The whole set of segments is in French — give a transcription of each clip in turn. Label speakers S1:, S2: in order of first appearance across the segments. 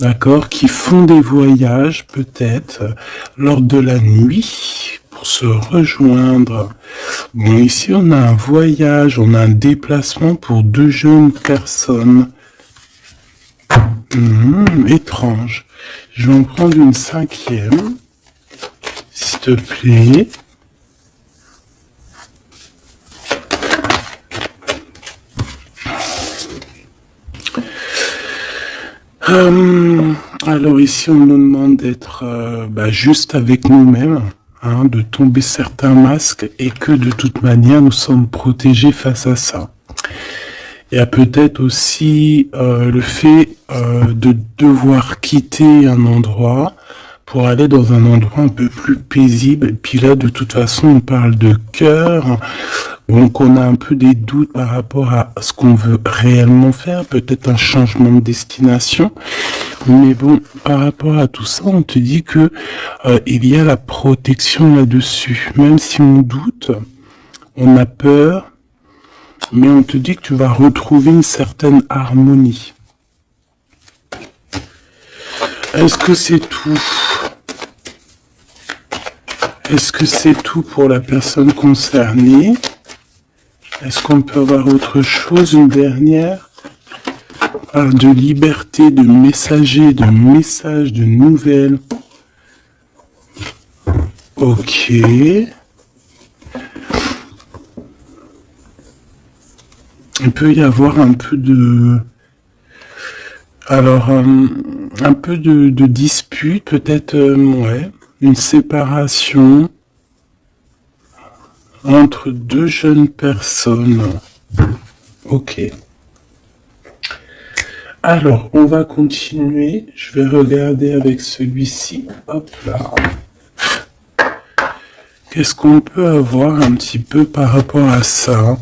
S1: d'accord, qui font des voyages peut-être lors de la nuit pour se rejoindre. Bon, ici on a un voyage, on a un déplacement pour deux jeunes personnes. Étrange. Je vais en prendre une cinquième, s'il te plaît. Alors ici on nous demande d'être juste avec nous-mêmes, hein, de tomber certains masques et que de toute manière nous sommes protégés face à ça. Il y a peut-être aussi le fait de devoir quitter un endroit pour aller dans un endroit un peu plus paisible. Et puis là, de toute façon, on parle de cœur. Donc, on a un peu des doutes par rapport à ce qu'on veut réellement faire. Peut-être un changement de destination. Mais bon, par rapport à tout ça, on te dit que il y a la protection là-dessus. Même si on doute, on a peur, mais on te dit que tu vas retrouver une certaine harmonie. Est-ce que c'est tout? Est-ce que c'est tout pour la personne concernée? Est-ce qu'on peut avoir autre chose, une dernière? On parle de liberté, de messager, de messages, de nouvelles. Ok. Il peut y avoir un peu de... Alors, un peu de dispute, peut-être, ouais, une séparation entre deux jeunes personnes. Ok. Alors, on va continuer. Je vais regarder avec celui-ci. Hop là. Qu'est-ce qu'on peut avoir un petit peu par rapport à ça?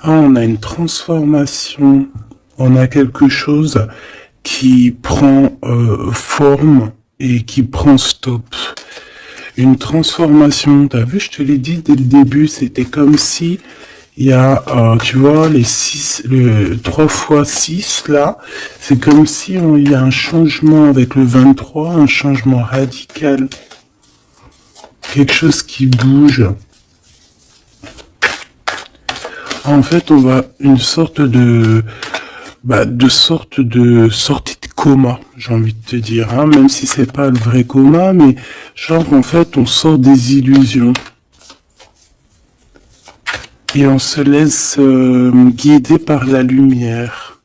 S1: Ah, on a une transformation. On a quelque chose qui prend forme et qui prend stop. Une transformation. T'as vu, je te l'ai dit dès le début, c'était comme si il y a, tu vois, le 3 x 6 là, c'est comme si il y a un changement avec le 23, un changement radical. Quelque chose qui bouge. En fait, on va une sorte de sortie de coma, j'ai envie de te dire, hein, même si c'est pas le vrai coma, mais genre en fait, on sort des illusions et on se laisse guider par la lumière.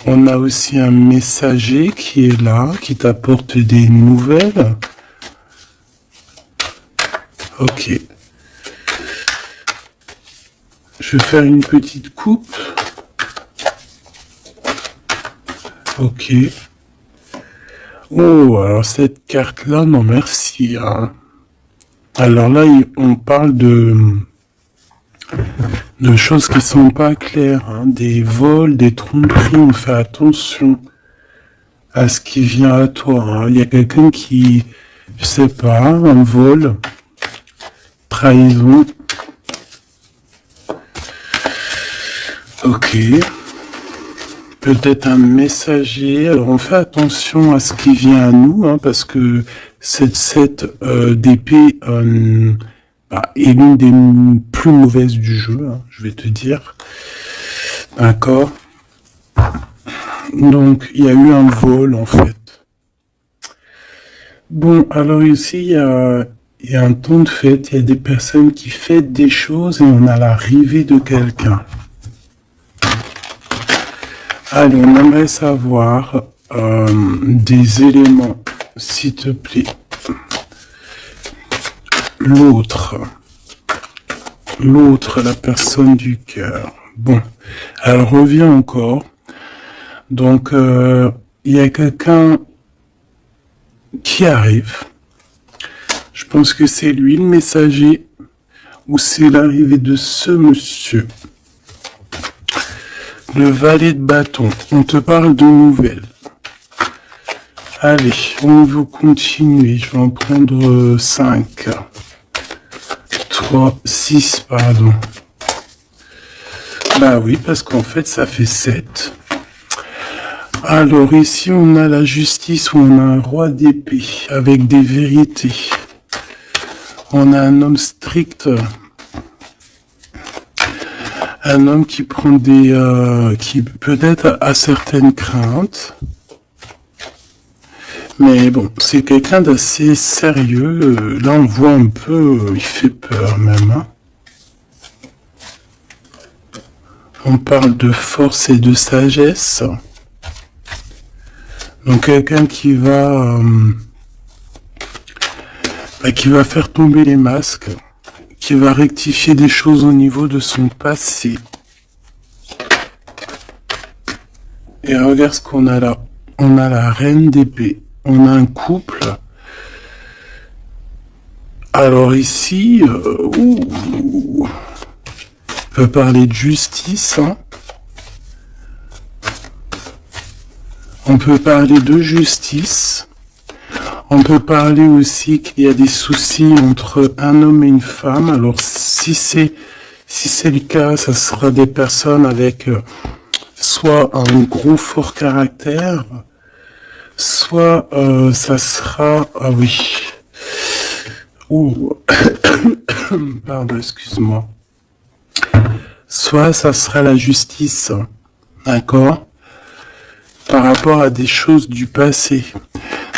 S1: On a aussi un messager qui est là, qui t'apporte des nouvelles. Ok. Je vais faire une petite coupe. Ok. Oh, alors cette carte-là, non merci. Hein. Alors là, on parle de choses qui sont pas claires. Hein. Des vols, des tromperies, on fait attention à ce qui vient à toi. Hein. Il y a quelqu'un qui, je sais pas, un vol, trahison. Ok. Peut-être un messager. Alors on fait attention à ce qui vient à nous, hein, parce que cette d'épée est l'une des plus mauvaises du jeu, hein, je vais te dire. D'accord. Donc il y a eu un vol en fait. Bon, alors ici il y a un temps de fête, il y a des personnes qui fêtent des choses et on a l'arrivée de quelqu'un. Allez, on aimerait savoir des éléments, s'il te plaît. L'autre, la personne du cœur. Bon, elle revient encore. Donc, il y a quelqu'un qui arrive. Je pense que c'est lui le messager ou c'est l'arrivée de ce monsieur. Le valet de bâton, on te parle de nouvelles. Allez, on veut continuer. Je vais en prendre 5. 3, 6, pardon. Bah oui, parce qu'en fait, ça fait 7. Alors ici, on a la justice, où on a un roi d'épée, avec des vérités. On a un homme strict, un homme qui prend qui peut-être a certaines craintes. Mais bon, c'est quelqu'un d'assez sérieux. Là, on voit un peu, il fait peur même. Hein. On parle de force et de sagesse. Donc quelqu'un qui va faire tomber les masques, qui va rectifier des choses au niveau de son passé. Et regarde ce qu'on a là. On a la reine d'épée. On a un couple. Alors ici, on peut parler de justice. Hein. On peut parler de justice. On peut parler aussi qu'il y a des soucis entre un homme et une femme. Alors si c'est le cas, ça sera des personnes avec soit un gros fort caractère, soit ça sera... Ah oui. Ouh. Pardon, excuse-moi. Soit ça sera la justice. D'accord ? Par rapport à des choses du passé.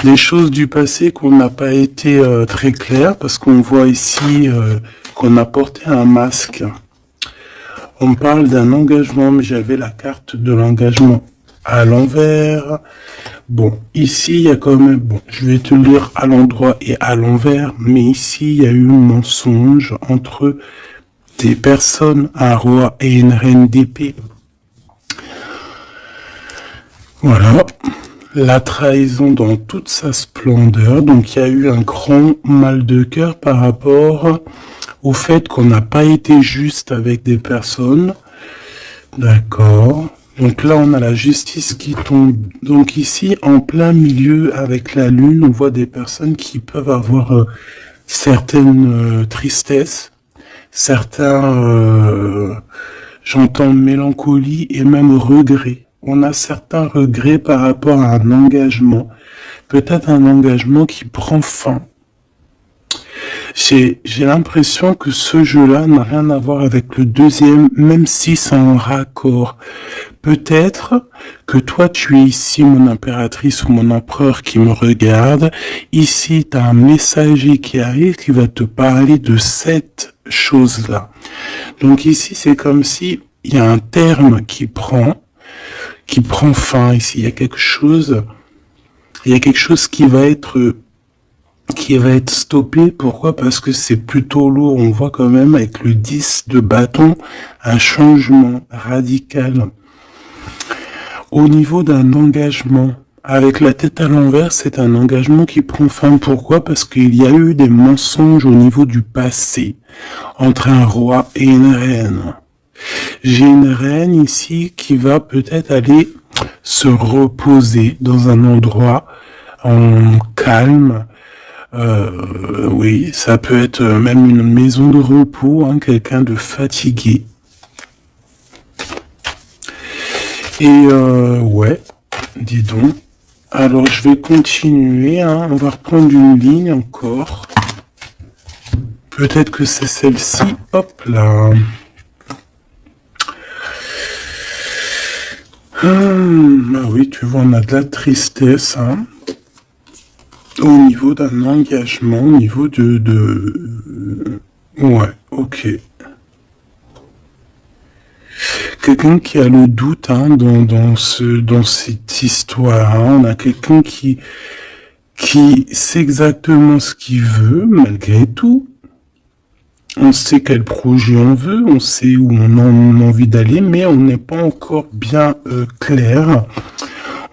S1: Des choses du passé qu'on n'a pas été très claires, parce qu'on voit ici qu'on a porté un masque. On parle d'un engagement, mais j'avais la carte de l'engagement à l'envers. Bon, ici, il y a quand même... Bon, je vais te lire à l'endroit et à l'envers, mais ici, il y a eu un mensonge entre des personnes, un roi et une reine d'épée. Voilà. La trahison dans toute sa splendeur. Donc, il y a eu un grand mal de cœur par rapport au fait qu'on n'a pas été juste avec des personnes. D'accord. Donc là, on a la justice qui tombe. Donc ici, en plein milieu avec la lune, on voit des personnes qui peuvent avoir certaines tristesses, certains, j'entends mélancolie et même regret. On a certains regrets par rapport à un engagement. Peut-être un engagement qui prend fin. J'ai l'impression que ce jeu-là n'a rien à voir avec le deuxième, même si c'est un raccord. Peut-être que toi, tu es ici, mon impératrice ou mon empereur qui me regarde. Ici, tu as un messager qui arrive qui va te parler de cette chose-là. Donc ici, c'est comme si il y a un terme qui prend fin ici. Il y a quelque chose qui va être stoppé. Pourquoi? Parce que c'est plutôt lourd. On voit quand même avec le 10 de bâton un changement radical. Au niveau d'un engagement, avec la tête à l'envers, c'est un engagement qui prend fin. Pourquoi? Parce qu'il y a eu des mensonges au niveau du passé entre un roi et une reine. J'ai une reine ici qui va peut-être aller se reposer dans un endroit en calme. Oui, ça peut être même une maison de repos, hein, quelqu'un de fatigué. Et ouais, dis donc. Alors je vais continuer, hein, on va reprendre une ligne encore. Peut-être que c'est celle-ci, hop là. Ah oui, tu vois, on a de la tristesse, hein. Au niveau d'un engagement, au niveau Ouais, ok. Quelqu'un qui a le doute, hein, dans cette histoire, hein. On a quelqu'un qui sait exactement ce qu'il veut, malgré tout. On sait quel projet on veut, on sait où on a envie d'aller, mais on n'est pas encore bien clair.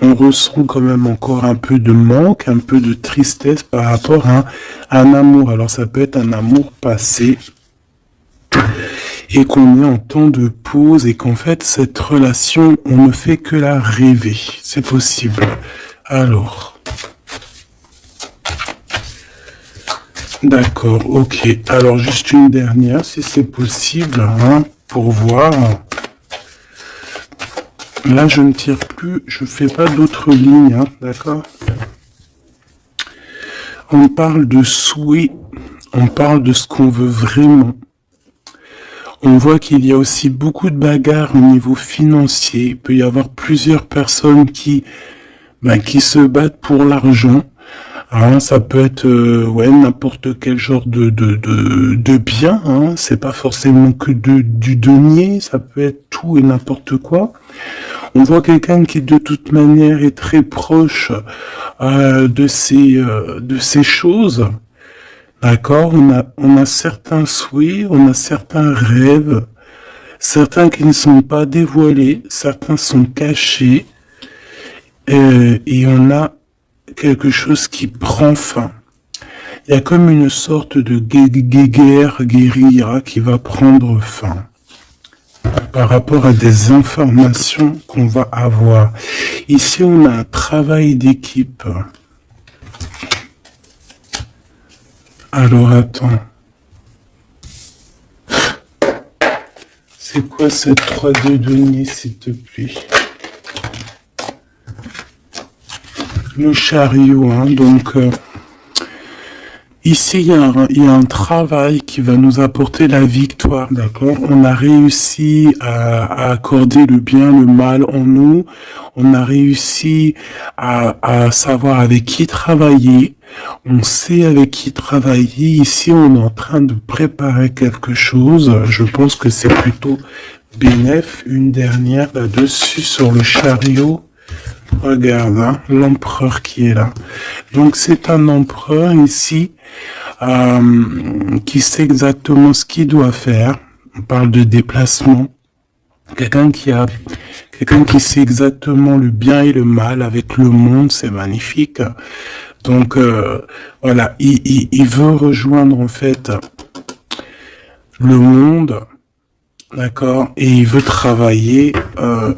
S1: On ressent quand même encore un peu de manque, un peu de tristesse par rapport à un amour. Alors ça peut être un amour passé et qu'on est en temps de pause et qu'en fait cette relation, on ne fait que la rêver. C'est possible. Alors... D'accord, ok. Alors juste une dernière, si c'est possible, hein, pour voir. Là, je ne tire plus, je fais pas d'autres lignes, hein, d'accord? On parle de souhait, on parle de ce qu'on veut vraiment. On voit qu'il y a aussi beaucoup de bagarres au niveau financier. Il peut y avoir plusieurs personnes qui se battent pour l'argent. Hein, ça peut être n'importe quel genre de bien. Hein. C'est pas forcément que du denier. Ça peut être tout et n'importe quoi. On voit quelqu'un qui de toute manière est très proche de ces choses. D'accord, on a certains souhaits, on a certains rêves, certains qui ne sont pas dévoilés, certains sont cachés, et on a quelque chose qui prend fin. Il y a comme une sorte de guérilla qui va prendre fin par rapport à des informations qu'on va avoir. Ici, on a un travail d'équipe. Alors, attends. C'est quoi cette 3D denier, s'il te plaît? Le chariot, hein, donc... ici, il y a un travail qui va nous apporter la victoire, d'accord? On a réussi à accorder le bien, le mal en nous. On a réussi à savoir avec qui travailler. On sait avec qui travailler. Ici, on est en train de préparer quelque chose. Je pense que c'est plutôt bénéf. Une dernière là-dessus sur le chariot. Regarde, hein, l'empereur qui est là. Donc, c'est un empereur ici qui sait exactement ce qu'il doit faire. On parle de déplacement. Quelqu'un qui sait exactement le bien et le mal avec le monde, c'est magnifique. Donc voilà, il veut rejoindre en fait le monde, d'accord, et il veut travailler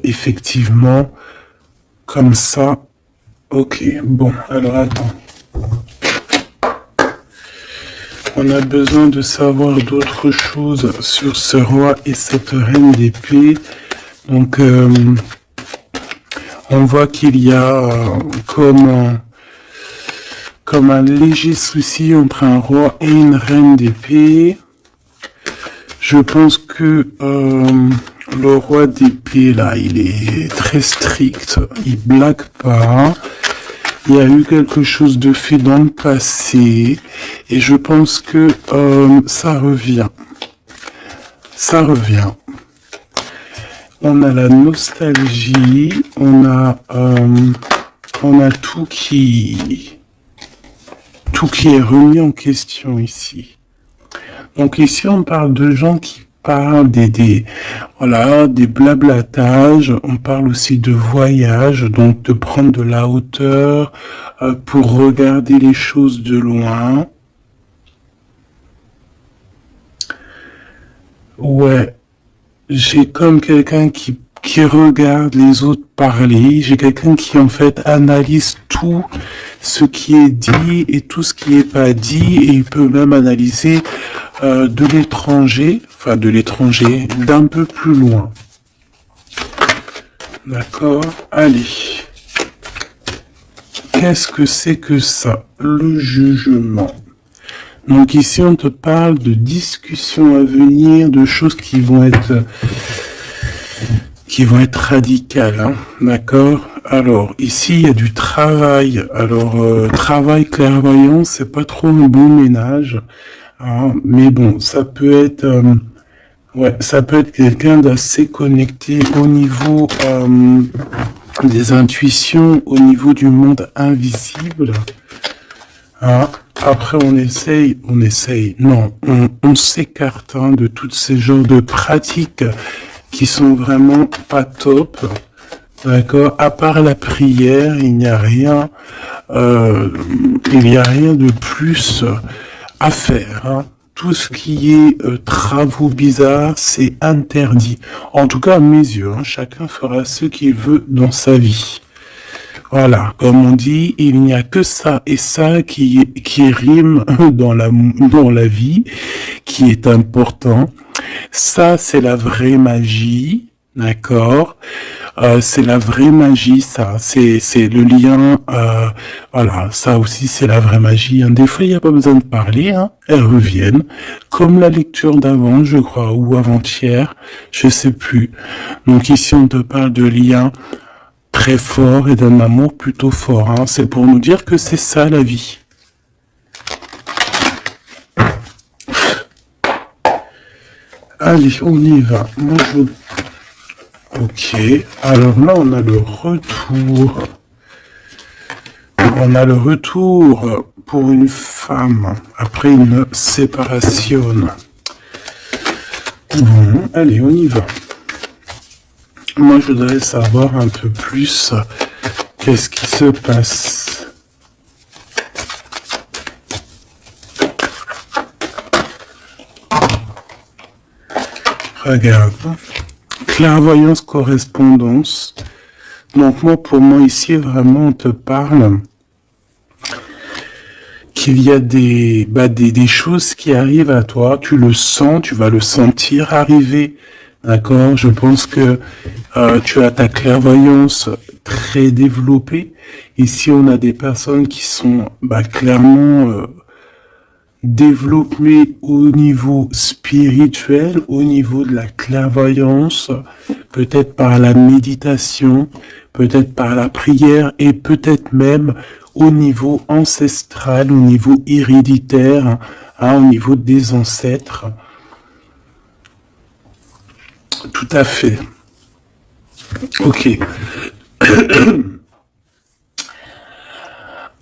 S1: effectivement comme ça. Ok, bon, alors attends. On a besoin de savoir d'autres choses sur ce roi et cette reine d'épée. Donc, on voit qu'il y a comme un léger souci entre un roi et une reine d'épée. Je pense que le roi d'épée, là, il est très strict. Il blague pas. Il y a eu quelque chose de fait dans le passé et je pense que ça revient. Ça revient. On a la nostalgie, on a tout qui est remis en question ici. Donc ici on parle de gens qui parle des blablatages, on parle aussi de voyage, donc de prendre de la hauteur pour regarder les choses de loin. Ouais, j'ai comme quelqu'un qui regarde les autres parler, j'ai quelqu'un qui en fait analyse tout ce qui est dit et tout ce qui est pas dit, et il peut même analyser de l'étranger, d'un peu plus loin. D'accord, allez. Qu'est-ce que c'est que ça? Le jugement. Donc ici, on te parle de discussions à venir, de choses qui vont être radicales, hein, d'accord? Alors, ici, il y a du travail. Alors, travail clairvoyant, c'est pas trop un bon ménage. Hein, mais bon, ça peut être quelqu'un d'assez connecté au niveau des intuitions, au niveau du monde invisible. Hein, après, on s'écarte de tous ces genres de pratiques qui sont vraiment pas top. D'accord, à part la prière, il n'y a rien de plus à faire. Hein. Tout ce qui est travaux bizarres, c'est interdit. En tout cas, à mes yeux, hein, chacun fera ce qu'il veut dans sa vie. Voilà, comme on dit, il n'y a que ça et ça qui rime dans la vie, qui est important. Ça, c'est la vraie magie. D'accord. C'est la vraie magie, ça. C'est le lien. Voilà, ça aussi, c'est la vraie magie. Hein. Des fois, il n'y a pas besoin de parler. Hein. Elles reviennent. Comme la lecture d'avant, je crois, ou avant-hier, je sais plus. Donc ici, on te parle de liens très forts et d'un amour plutôt fort. Hein. C'est pour nous dire que c'est ça la vie. Allez, on y va. Moi, je... Ok, alors là on a le retour. On a le retour pour une femme après une séparation. Bon, allez, on y va. Moi je voudrais savoir un peu plus qu'est-ce qui se passe. Regarde. Clairvoyance, correspondance. Donc moi, pour moi, ici, vraiment, on te parle qu'il y a des choses qui arrivent à toi. Tu le sens, tu vas le sentir arriver. D'accord? Je pense que tu as ta clairvoyance très développée. Ici, on a des personnes qui sont clairement développées au niveau spirituel, au niveau de la clairvoyance, peut-être par la méditation, peut-être par la prière et peut-être même au niveau ancestral, au niveau héréditaire, hein, au niveau des ancêtres. Tout à fait. Ok.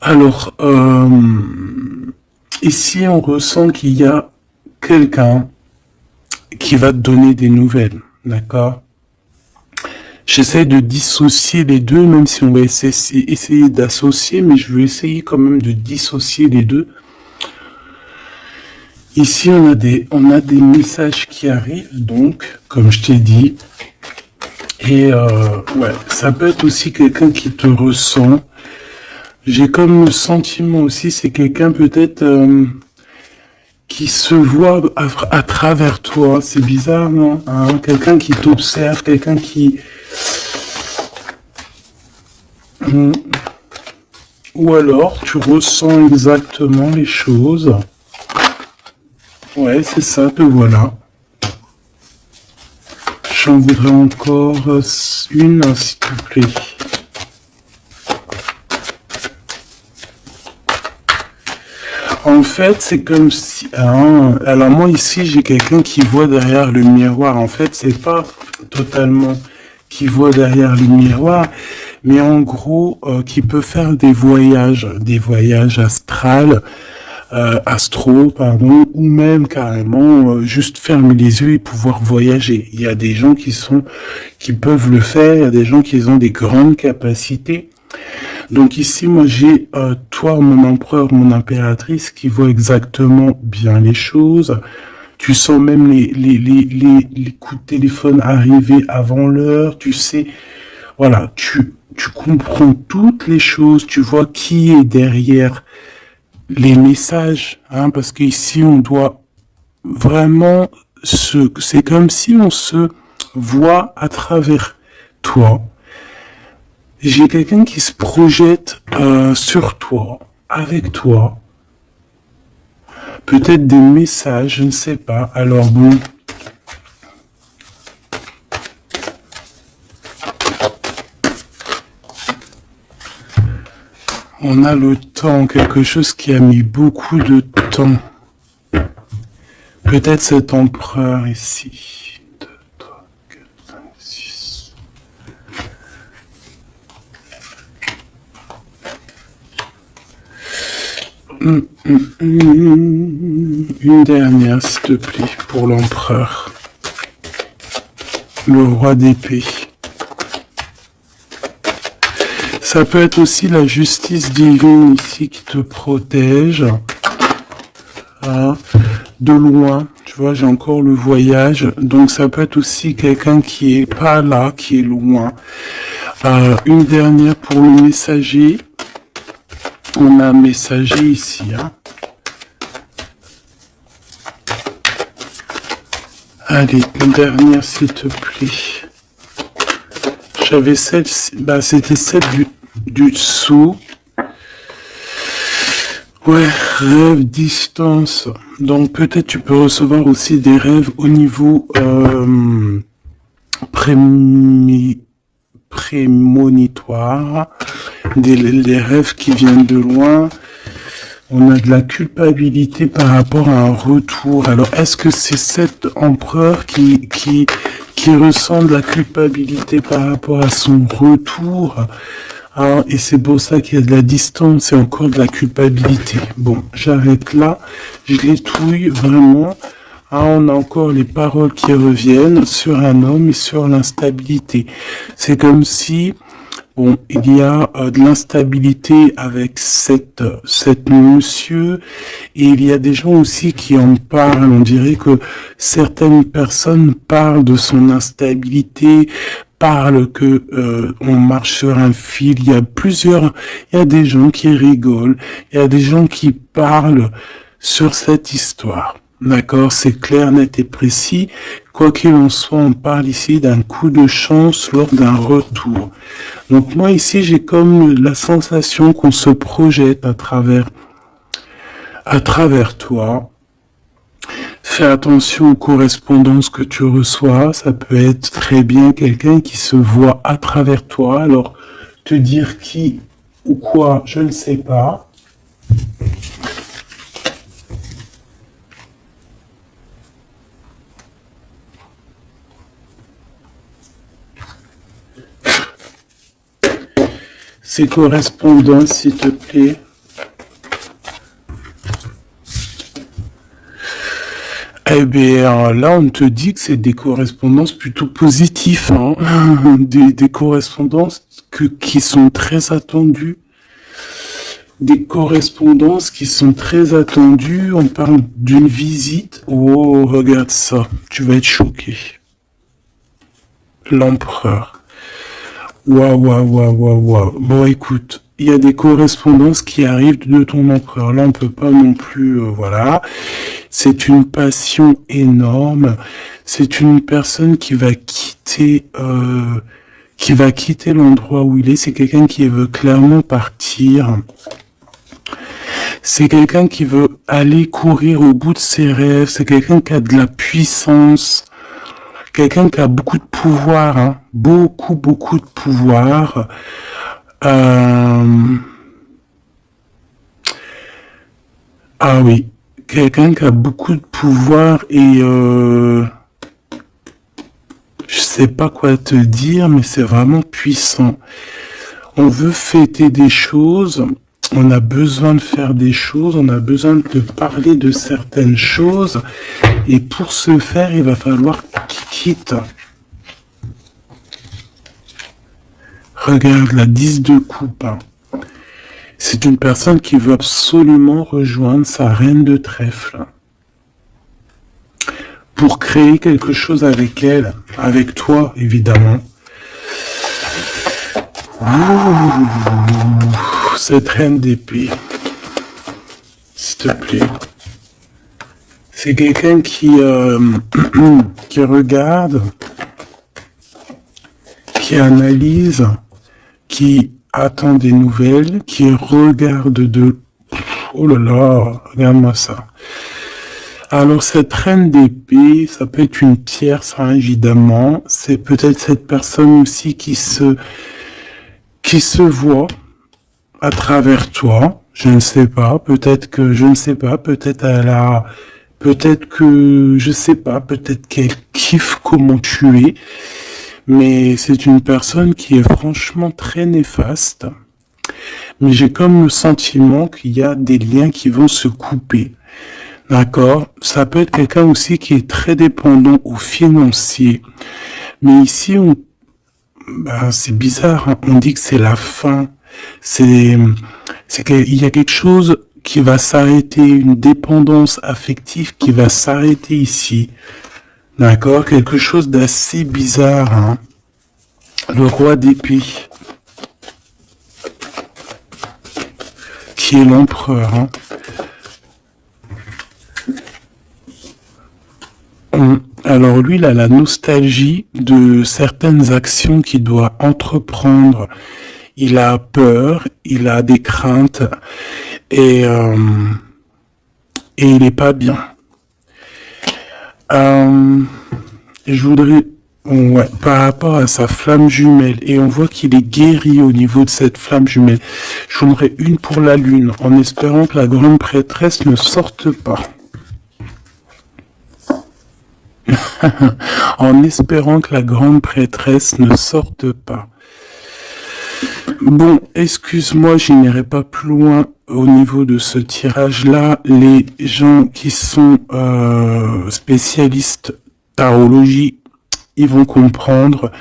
S1: Alors, ici, on ressent qu'il y a quelqu'un qui va te donner des nouvelles, d'accord? J'essaie de dissocier les deux, même si on va essayer d'associer, mais je vais essayer quand même de dissocier les deux. Ici, on a des messages qui arrivent, donc, comme je t'ai dit. Et ouais, ça peut être aussi quelqu'un qui te ressent. J'ai comme le sentiment aussi, c'est quelqu'un peut-être qui se voit à travers toi. C'est bizarre, non? Hein, quelqu'un qui t'observe, quelqu'un qui... Ou alors, tu ressens exactement les choses. Ouais, c'est ça, te voilà. J'en voudrais encore une, s'il te plaît. En fait, c'est comme si... Hein, alors moi, ici, j'ai quelqu'un qui voit derrière le miroir. En fait, c'est pas totalement qui voit derrière le miroir, mais en gros, qui peut faire des voyages astro, pardon, ou même carrément juste fermer les yeux et pouvoir voyager. Il y a des gens qui peuvent le faire, il y a des gens qui ont des grandes capacités. Donc ici, moi, j'ai toi, mon empereur, mon impératrice, qui voit exactement bien les choses. Tu sens même les coups de téléphone arriver avant l'heure. Tu sais, voilà, tu comprends toutes les choses. Tu vois qui est derrière les messages, hein, parce qu'ici, on doit vraiment c'est comme si on se voit à travers toi. J'ai quelqu'un qui se projette sur toi, avec toi. Peut-être des messages, je ne sais pas. Alors bon. On a le temps, quelque chose qui a mis beaucoup de temps. Peut-être cet empereur ici. 2, 3, 4, 5, 6. Une dernière, s'il te plaît, pour l'empereur. Le roi d'épée. Ça peut être aussi la justice divine ici qui te protège. De loin, tu vois, j'ai encore le voyage. Donc ça peut être aussi quelqu'un qui est pas là, qui est loin. Une dernière pour le messager. On a un messager ici. Hein. Allez, une dernière s'il te plaît. j'avais celle, bah, c'était celle du dessous. Ouais, rêve, distance. Donc peut-être tu peux recevoir aussi des rêves au niveau prémonitoire, des rêves qui viennent de loin. On a de la culpabilité par rapport à un retour. Alors, est-ce que c'est cet empereur qui ressent de la culpabilité par rapport à son retour? Ah, et c'est pour ça qu'il y a de la distance et encore de la culpabilité. Bon, j'arrête là. Je l'étouille vraiment. Ah, on a encore les paroles qui reviennent sur un homme et sur l'instabilité. C'est comme si... Bon, il y a de l'instabilité avec cette monsieur, et il y a des gens aussi qui en parlent. On dirait que certaines personnes parlent de son instabilité, parlent que on marche sur un fil. Il y a des gens qui rigolent, il y a des gens qui parlent sur cette histoire. D'accord, c'est clair, net et précis. Quoi qu'il en soit, on parle ici d'un coup de chance lors d'un retour. Donc moi ici, j'ai comme la sensation qu'on se projette à travers toi. Fais attention aux correspondances que tu reçois. Ça peut être très bien quelqu'un qui se voit à travers toi. Alors, te dire qui ou quoi, je ne sais pas. Ces correspondances, s'il te plaît. Eh bien, là, on te dit que c'est des correspondances plutôt positives, hein. Des correspondances qui sont très attendues. Des correspondances qui sont très attendues. On parle d'une visite. Oh, regarde ça. Tu vas être choqué. L'empereur. Waouh, waouh, waouh, waouh, waouh. Bon, écoute, il y a des correspondances qui arrivent de ton empereur. Là, on peut pas non plus, voilà. C'est une passion énorme. C'est une personne qui va quitter l'endroit où il est. C'est quelqu'un qui veut clairement partir. C'est quelqu'un qui veut aller courir au bout de ses rêves. C'est quelqu'un qui a de la puissance. Quelqu'un qui a beaucoup de pouvoir, hein. Beaucoup, beaucoup de pouvoir. Ah oui, quelqu'un qui a beaucoup de pouvoir et je sais pas quoi te dire, mais c'est vraiment puissant. On veut fêter des choses, on a besoin de faire des choses, on a besoin de parler de certaines choses, et pour ce faire, il va falloir qu'il quitte. Regarde la 10 de coupe. C'est une personne qui veut absolument rejoindre sa reine de trèfle pour créer quelque chose avec elle, avec toi évidemment. Ouh, cette reine d'épée, s'il te plaît. C'est quelqu'un qui regarde, qui analyse, qui attend des nouvelles, qui regarde de... Oh là là, regarde-moi ça. Alors cette reine d'épée, ça peut être une tierce, hein, évidemment. C'est peut-être cette personne aussi qui se voit à travers toi. Je ne sais pas, peut-être que, je ne sais pas, peut-être elle a... Peut-être que, je sais pas, peut-être qu'elle kiffe comment tu es. Mais c'est une personne qui est franchement très néfaste. Mais j'ai comme le sentiment qu'il y a des liens qui vont se couper. D'accord? Ça peut être quelqu'un aussi qui est très dépendant au financier. Mais ici, c'est bizarre, hein. On dit que c'est la fin. C'est qu'il y a quelque chose qui va s'arrêter, une dépendance affective qui va s'arrêter ici. D'accord? Quelque chose d'assez bizarre, hein. Le roi d'épée. Qui est l'empereur, hein. Alors lui, il a la nostalgie de certaines actions qu'il doit entreprendre. Il a peur, il a des craintes et, euh, et il est pas bien. Je voudrais, ouais, par rapport à sa flamme jumelle, et on voit qu'il est guéri au niveau de cette flamme jumelle. Je voudrais une pour la lune, en espérant que la grande prêtresse ne sorte pas. En espérant que la grande prêtresse ne sorte pas. Bon, excuse-moi, je n'irai pas plus loin au niveau de ce tirage-là. Les gens qui sont spécialistes tarologie, ils vont comprendre,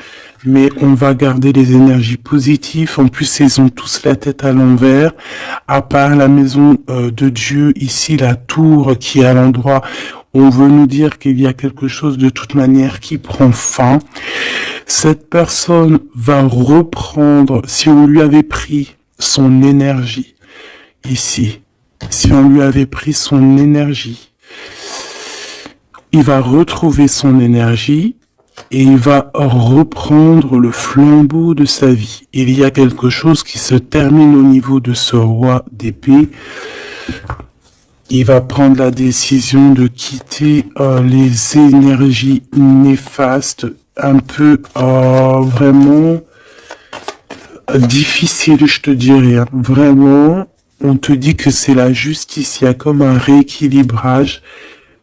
S1: mais on va garder les énergies positives. En plus, ils ont tous la tête à l'envers, à part la maison de Dieu, ici la tour qui est à l'endroit. On veut nous dire qu'il y a quelque chose de toute manière qui prend fin. Cette personne va reprendre, si on lui avait pris son énergie, ici, si on lui avait pris son énergie, il va retrouver son énergie et il va reprendre le flambeau de sa vie. Il y a quelque chose qui se termine au niveau de ce roi d'épée. Il va prendre la décision de quitter les énergies néfastes, un peu vraiment difficile, je te dirais. Hein. Vraiment, on te dit que c'est la justice, il y a comme un rééquilibrage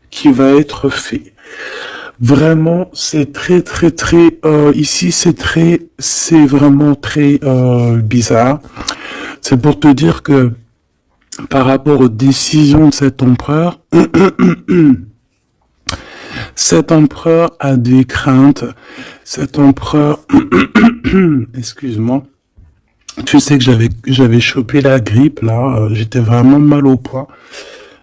S1: qui va être fait. Vraiment, c'est très, ici c'est vraiment très bizarre. C'est pour te dire que par rapport aux décisions de cet empereur, cet empereur a des craintes. Cet empereur, excuse-moi, tu sais que j'avais chopé la grippe là, j'étais vraiment mal au poids,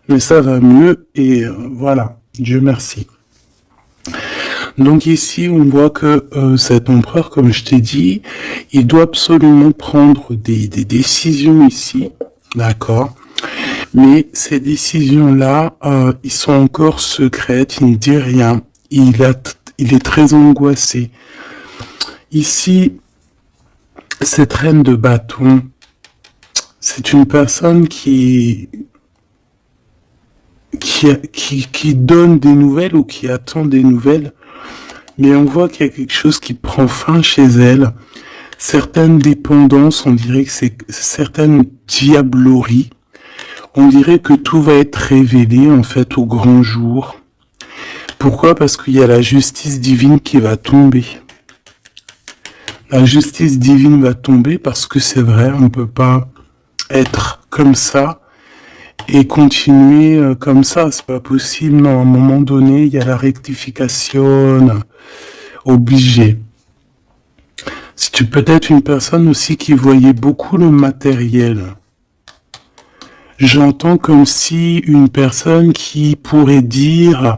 S1: mais ça va mieux et voilà, Dieu merci. Donc ici, on voit que cet empereur, comme je t'ai dit, il doit absolument prendre des décisions ici, d'accord? Mais ces décisions-là, ils sont encore secrètes, il ne dit rien, il est très angoissé. Ici, cette reine de bâton, c'est une personne qui donne des nouvelles ou qui attend des nouvelles, mais on voit qu'il y a quelque chose qui prend fin chez elle. Certaines dépendances, on dirait que c'est certaines diableries. On dirait que tout va être révélé en fait au grand jour. Pourquoi? Parce qu'il y a la justice divine qui va tomber. La justice divine va tomber parce que c'est vrai, on ne peut pas être comme ça et continuer comme ça, c'est pas possible. Non, à un moment donné, il y a la rectification obligée. Si tu peux être une personne aussi qui voyait beaucoup le matériel. J'entends comme si une personne qui pourrait dire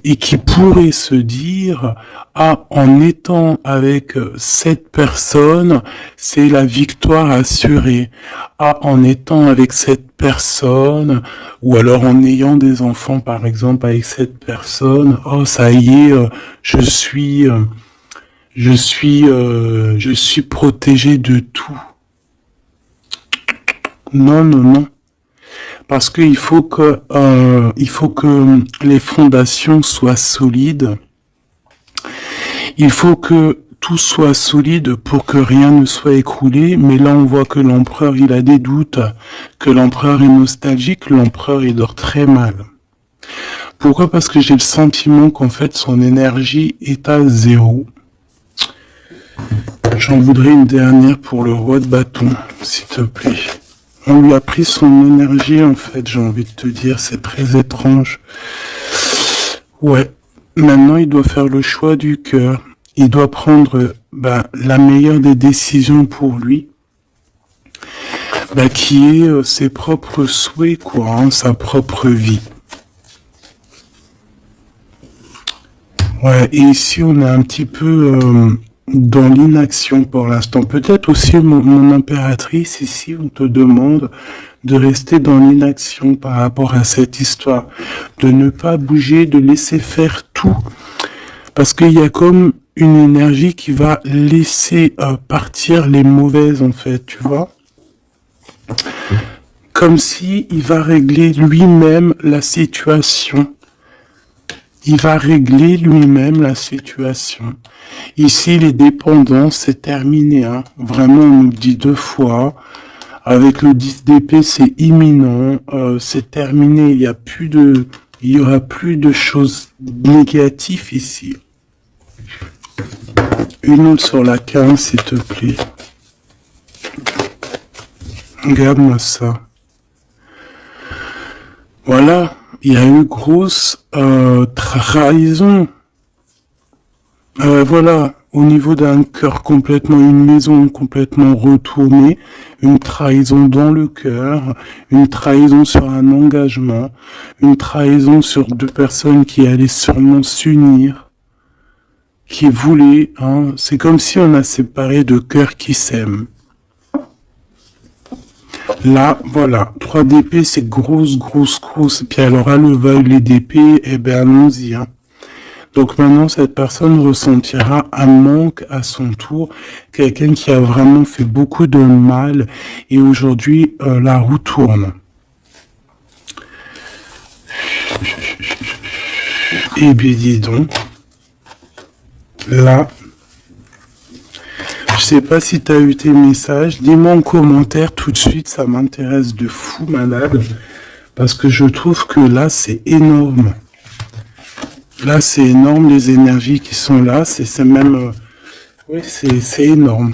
S1: et qui pourrait se dire en étant avec cette personne, c'est la victoire assurée. En étant avec cette personne, ou alors en ayant des enfants par exemple avec cette personne, ça y est, je suis protégé de tout. Non. Parce qu'il faut que les fondations soient solides. Il faut que tout soit solide pour que rien ne soit écroulé. Mais là, on voit que l'empereur, il a des doutes, que l'empereur est nostalgique, l'empereur, il dort très mal. Pourquoi? Parce que j'ai le sentiment qu'en fait, son énergie est à 0. J'en voudrais une dernière pour le roi de bâton, s'il te plaît. On lui a pris son énergie, en fait, j'ai envie de te dire, c'est très étrange. Ouais, maintenant il doit faire le choix du cœur. Il doit prendre la meilleure des décisions pour lui, qui est ses propres souhaits, quoi, sa propre vie. Ouais, et ici on est un petit peu dans l'inaction pour l'instant. Peut-être aussi mon impératrice ici, on te demande de rester dans l'inaction par rapport à cette histoire, de ne pas bouger, de laisser faire tout, parce qu'il y a comme une énergie qui va laisser partir les mauvaises en fait, tu vois, comme si il va régler lui-même la situation. Il va régler lui-même la situation. Ici, les dépendances, c'est terminé. Hein. Vraiment, on nous le dit 2 fois. Avec le 10 d'épée, c'est imminent. C'est terminé. Il y aura plus de choses négatives ici. Une autre sur la 15, s'il te plaît. Regarde-moi ça. Voilà. Il y a eu grosse trahison. Voilà, au niveau d'un cœur complètement, une maison complètement retournée, une trahison dans le cœur, une trahison sur un engagement, une trahison sur 2 personnes qui allaient sûrement s'unir, qui voulaient, hein, c'est comme si on a séparé 2 cœurs qui s'aiment. Là, voilà, 3 d'épée, c'est grosse. Puis alors, à le valet d'épée, eh ben, allons-y, hein. Donc maintenant, cette personne ressentira un manque à son tour, quelqu'un qui a vraiment fait beaucoup de mal, et aujourd'hui, la roue tourne. Eh bien, dis donc, là, je sais pas si tu as eu tes messages, dis-moi en commentaire tout de suite, ça m'intéresse de fou, malade, parce que je trouve que là, c'est énorme. Là, c'est énorme, les énergies qui sont là, c'est même... oui, c'est énorme.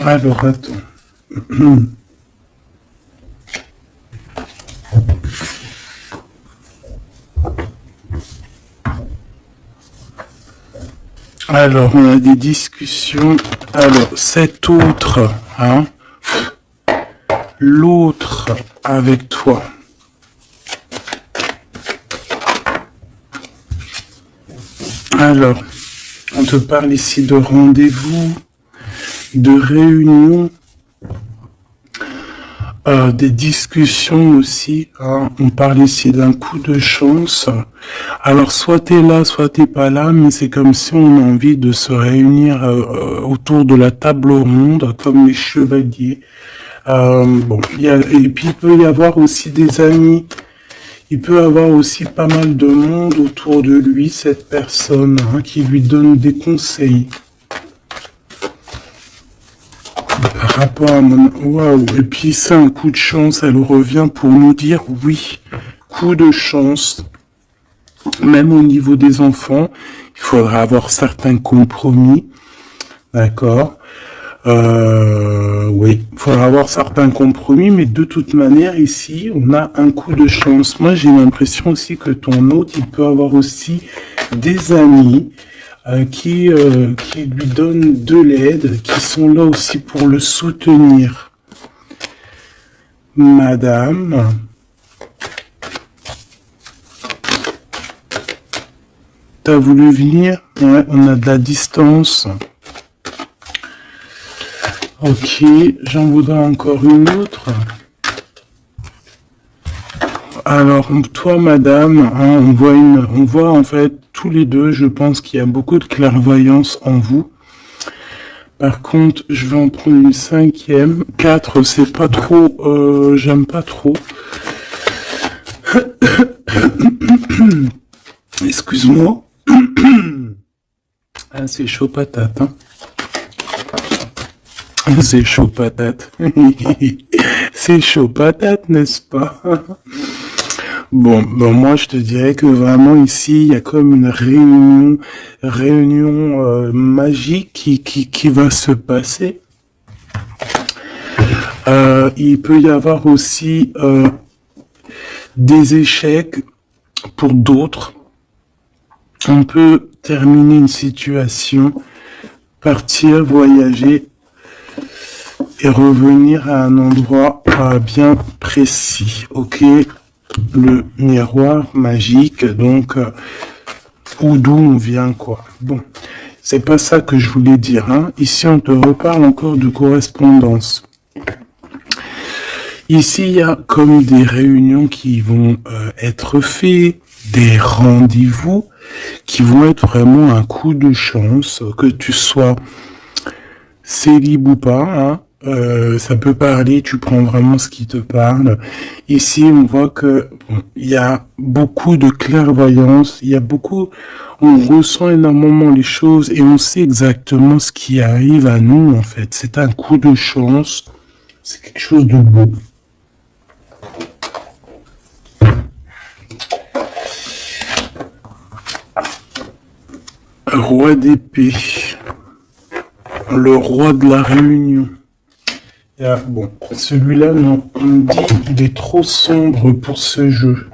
S1: Alors, attends. Alors, on a des discussions. Alors, cet autre, hein, l'autre avec toi. Alors, on te parle ici de rendez-vous, de réunion, des discussions aussi. Hein. On parle ici d'un coup de chance. Alors, soit t'es là, soit t'es pas là, mais c'est comme si on a envie de se réunir autour de la table ronde, comme les chevaliers. Bon, et puis il peut y avoir aussi des amis. Il peut avoir aussi pas mal de monde autour de lui, cette personne, hein, qui lui donne des conseils. Par rapport à mon... Waouh. Et puis c'est un coup de chance, elle revient pour nous dire oui, coup de chance. Même au niveau des enfants, il faudra avoir certains compromis. D'accord. Oui, il faudra avoir certains compromis, mais de toute manière, ici, on a un coup de chance. Moi, j'ai l'impression aussi que ton hôte, il peut avoir aussi des amis qui lui donnent de l'aide, qui sont là aussi pour le soutenir. Madame, t'as voulu venir? Ouais, on a de la distance. Ok, j'en voudrais encore une autre. Alors, toi, madame, hein, on voit en fait tous les deux, je pense qu'il y a beaucoup de clairvoyance en vous. Par contre, je vais en prendre une 5e. 4, c'est pas trop, j'aime pas trop. Excuse-moi. Ah, c'est chaud patate, hein. C'est chaud patate. C'est chaud patate, n'est-ce pas? Bon, moi je te dirais que vraiment ici, il y a comme une réunion magique qui va se passer. Il peut y avoir aussi des échecs pour d'autres. On peut terminer une situation, partir, voyager et revenir à un endroit bien précis, ok? le miroir magique, donc ou d'où on vient, quoi. Bon, c'est pas ça que je voulais dire, hein. Ici, on te reparle encore de correspondance. Ici, il y a comme des réunions qui vont être faites, des rendez-vous qui vont être vraiment un coup de chance, que tu sois célib ou pas, hein. Ça peut parler, tu prends vraiment ce qui te parle. Ici, on voit que il y a beaucoup de clairvoyance, il y a beaucoup, on ressent énormément les choses et on sait exactement ce qui arrive à nous, en fait. C'est un coup de chance, c'est quelque chose de beau. Roi d'épée, le roi de la réunion. Bon, celui-là, non, on me dit qu'il est trop sombre pour ce jeu.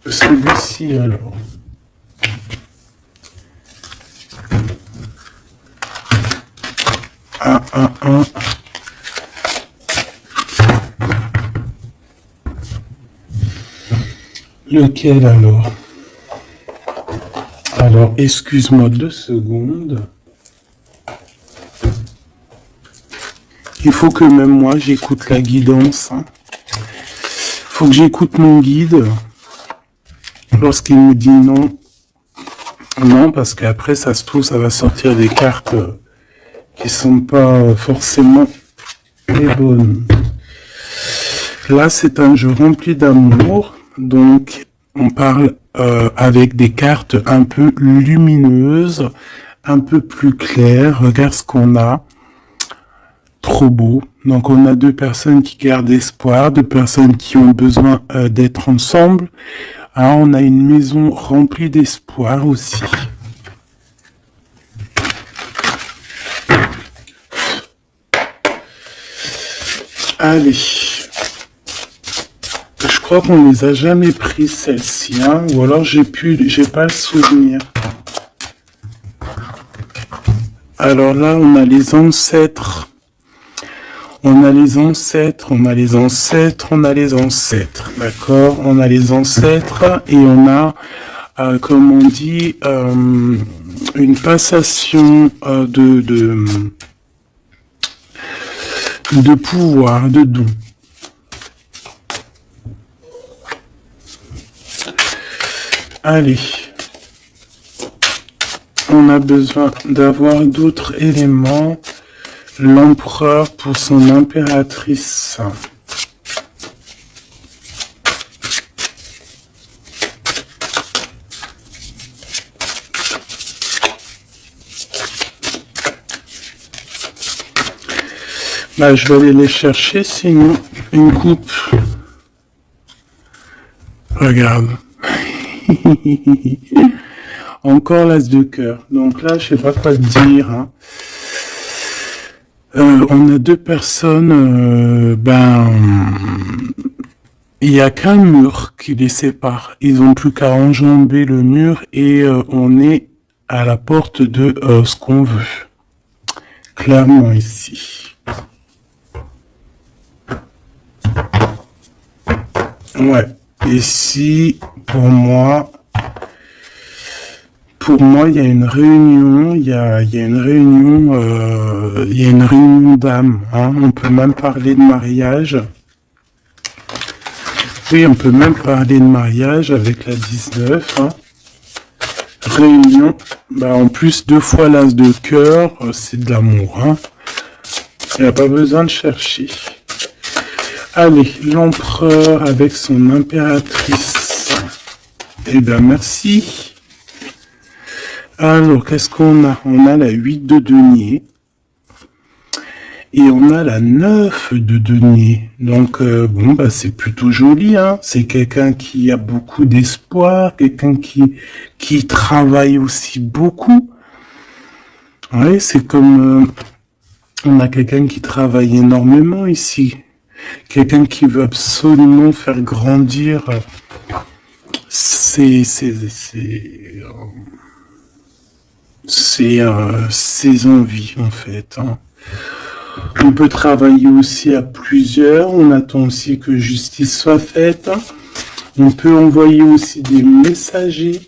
S1: Celui-ci, alors. Un. Lequel, alors? Alors, excuse-moi 2 secondes. Il faut que même moi, j'écoute la guidance. Hein. Faut que j'écoute mon guide. Lorsqu'il me dit non. Non, parce qu'après, ça se trouve, ça va sortir des cartes qui sont pas forcément les bonnes. Là, c'est un jeu rempli d'amour. Donc, on parle avec des cartes un peu lumineuses, un peu plus claires. Regarde ce qu'on a. Trop beau. Donc on a 2 personnes qui gardent espoir, 2 personnes qui ont besoin d'être ensemble. Alors on a une maison remplie d'espoir aussi. Allez. Je crois qu'on les a jamais pris celles-ci, hein, ou alors j'ai pas le souvenir. Alors là on a les ancêtres. On a les ancêtres, d'accord? On a les ancêtres et on a, comme on dit, une passation de pouvoir, de don. Allez. On a besoin d'avoir d'autres éléments. L'empereur pour son impératrice. Bah, je vais aller les chercher, sinon une coupe. Regarde. Encore l'as de cœur. Donc là, je sais pas quoi te dire. Hein. On a 2 personnes, il y a qu'un mur qui les sépare. Ils ont plus qu'à enjamber le mur et on est à la porte de ce qu'on veut. Clairement ici. Ouais. Ici, pour moi, il y a une réunion, il y a une réunion d'âmes. Hein. On peut même parler de mariage. Oui, on peut même parler de mariage avec la 19. Hein. Réunion. Bah, en plus, 2 fois l'as de cœur, c'est de l'amour. Hein. Il n'y a pas besoin de chercher. Allez, l'empereur avec son impératrice. Eh bien, merci. Alors, qu'est-ce qu'on a? On a la 8 de denier. Et on a la 9 de denier. Donc, c'est plutôt joli. Hein. C'est quelqu'un qui a beaucoup d'espoir. Quelqu'un qui travaille aussi beaucoup. Ouais, c'est comme... on a quelqu'un qui travaille énormément ici. Quelqu'un qui veut absolument faire grandir ses envies, en fait. Hein. On peut travailler aussi à plusieurs. On attend aussi que justice soit faite. On peut envoyer aussi des messagers.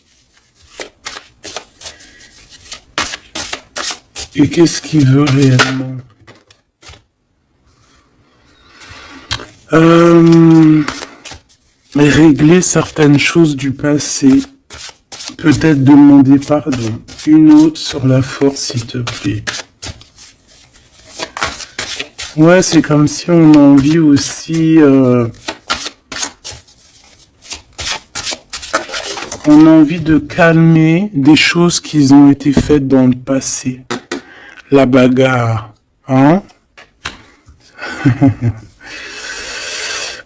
S1: Et qu'est-ce qu'il veut réellement? Régler certaines choses du passé. Peut-être demander pardon. Une autre sur la force, s'il te plaît. Ouais, c'est comme si on a envie aussi... on a envie de calmer des choses qui ont été faites dans le passé. La bagarre, hein?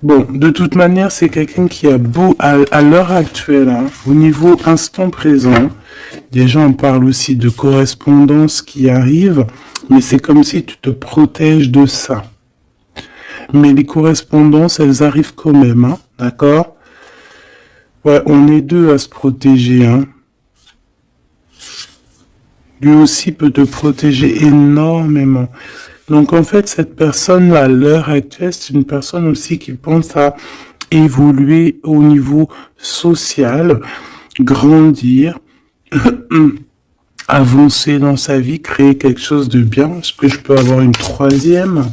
S1: Bon, de toute manière, c'est quelqu'un qui a beau, à l'heure actuelle, hein, au niveau instant présent, déjà on parle aussi de correspondance qui arrive, mais c'est comme si tu te protèges de ça. Mais les correspondances, elles arrivent quand même, hein, d'accord? Ouais, on est deux à se protéger, hein. Lui aussi peut te protéger énormément. Donc en fait, cette personne-là, à l'heure actuelle, c'est une personne aussi qui pense à évoluer au niveau social, grandir, avancer dans sa vie, créer quelque chose de bien. Est-ce que je peux avoir une troisième?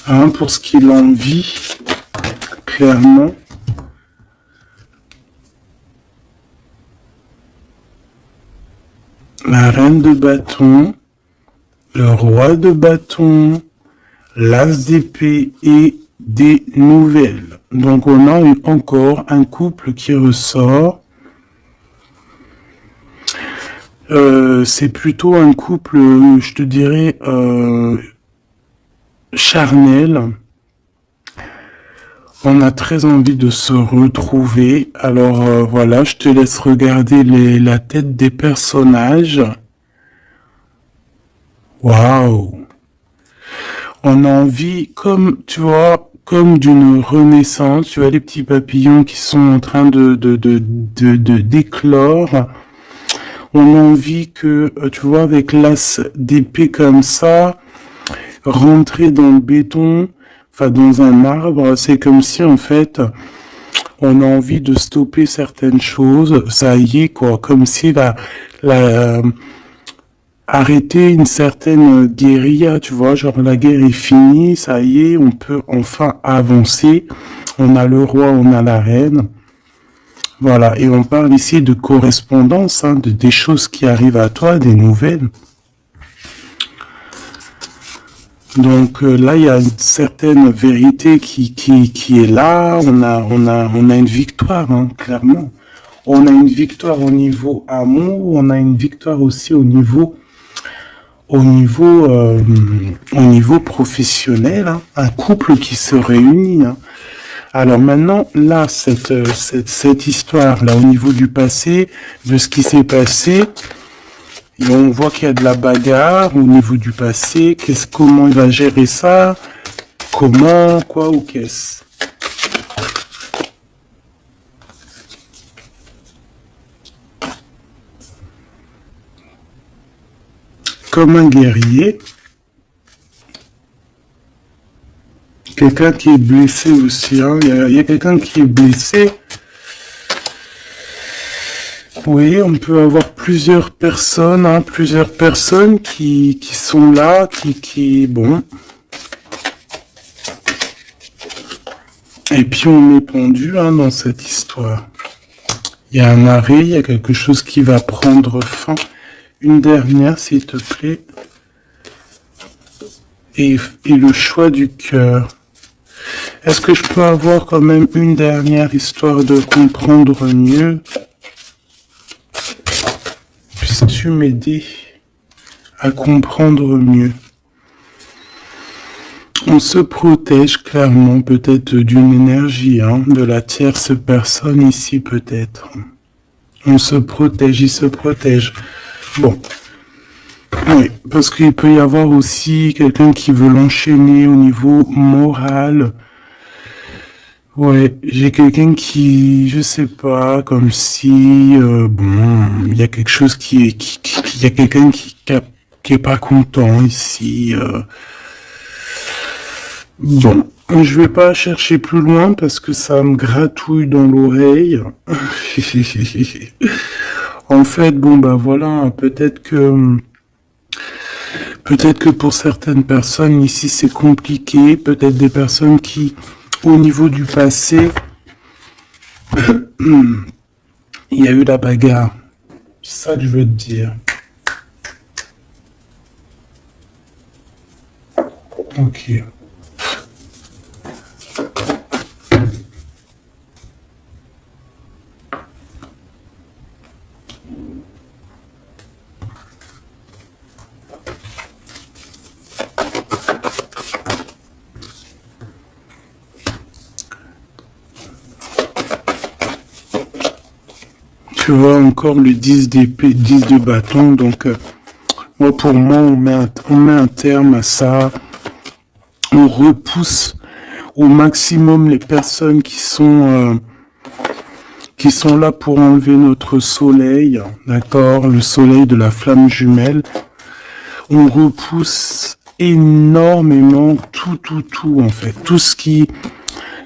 S1: Hein, pour ce qu'il en vit, clairement. La reine de bâton, le roi de bâton, l'as d'épée et des nouvelles. Donc on a eu encore un couple qui ressort. C'est plutôt un couple, je te dirais, charnel. On a très envie de se retrouver. Alors voilà, je te laisse regarder la tête des personnages. Waouh! On a envie, comme tu vois, comme d'une renaissance. Tu vois les petits papillons qui sont en train de d'éclore. On a envie que, tu vois, avec l'as d'épée comme ça, rentrer dans le béton, enfin dans un arbre, c'est comme si en fait on a envie de stopper certaines choses. Ça y est quoi, comme si arrêter une certaine guérilla, tu vois, genre la guerre est finie, ça y est, on peut enfin avancer. On a le roi, on a la reine. Voilà, et on parle ici de correspondance, hein, des choses qui arrivent à toi, des nouvelles. Donc là, il y a une certaine vérité qui est là. On a une victoire, hein, clairement. On a une victoire au niveau amour, on a une victoire aussi au niveau professionnel, hein, un couple qui se réunit. Hein. Alors maintenant, là, cette histoire-là, au niveau du passé, de ce qui s'est passé, et on voit qu'il y a de la bagarre au niveau du passé. Comment il va gérer ça? Comment, quoi ou qu'est-ce? Comme un guerrier. Quelqu'un qui est blessé aussi. Hein. Il y a quelqu'un qui est blessé. Oui, on peut avoir plusieurs personnes, hein, qui sont là, bon. Et puis on est pendu, hein, dans cette histoire. Il y a un arrêt, il y a quelque chose qui va prendre fin. Une dernière, s'il te plaît. Et le choix du cœur. Est-ce que je peux avoir quand même une dernière histoire de comprendre mieux? Puisses-tu m'aider à comprendre mieux? On se protège clairement peut-être d'une énergie, hein, de la tierce personne ici peut-être. On se protège, il se protège. Bon. Oui, parce qu'il peut y avoir aussi quelqu'un qui veut l'enchaîner au niveau moral. Ouais, j'ai quelqu'un qui, je sais pas, comme si, bon, il y a quelque chose il y a quelqu'un qui qui est pas content ici. Bon, je vais pas chercher plus loin parce que ça me gratouille dans l'oreille. En fait, bon bah voilà, peut-être que pour certaines personnes ici c'est compliqué, peut-être des personnes qui, au niveau du passé, il y a eu la bagarre. C'est ça que je veux te dire. Ok. Tu vois encore le 10 d'épée, 10 de bâton, donc moi pour moi on met un terme à ça, on repousse au maximum les personnes qui sont là pour enlever notre soleil, d'accord, le soleil de la flamme jumelle. On repousse énormément tout en fait, tout ce qui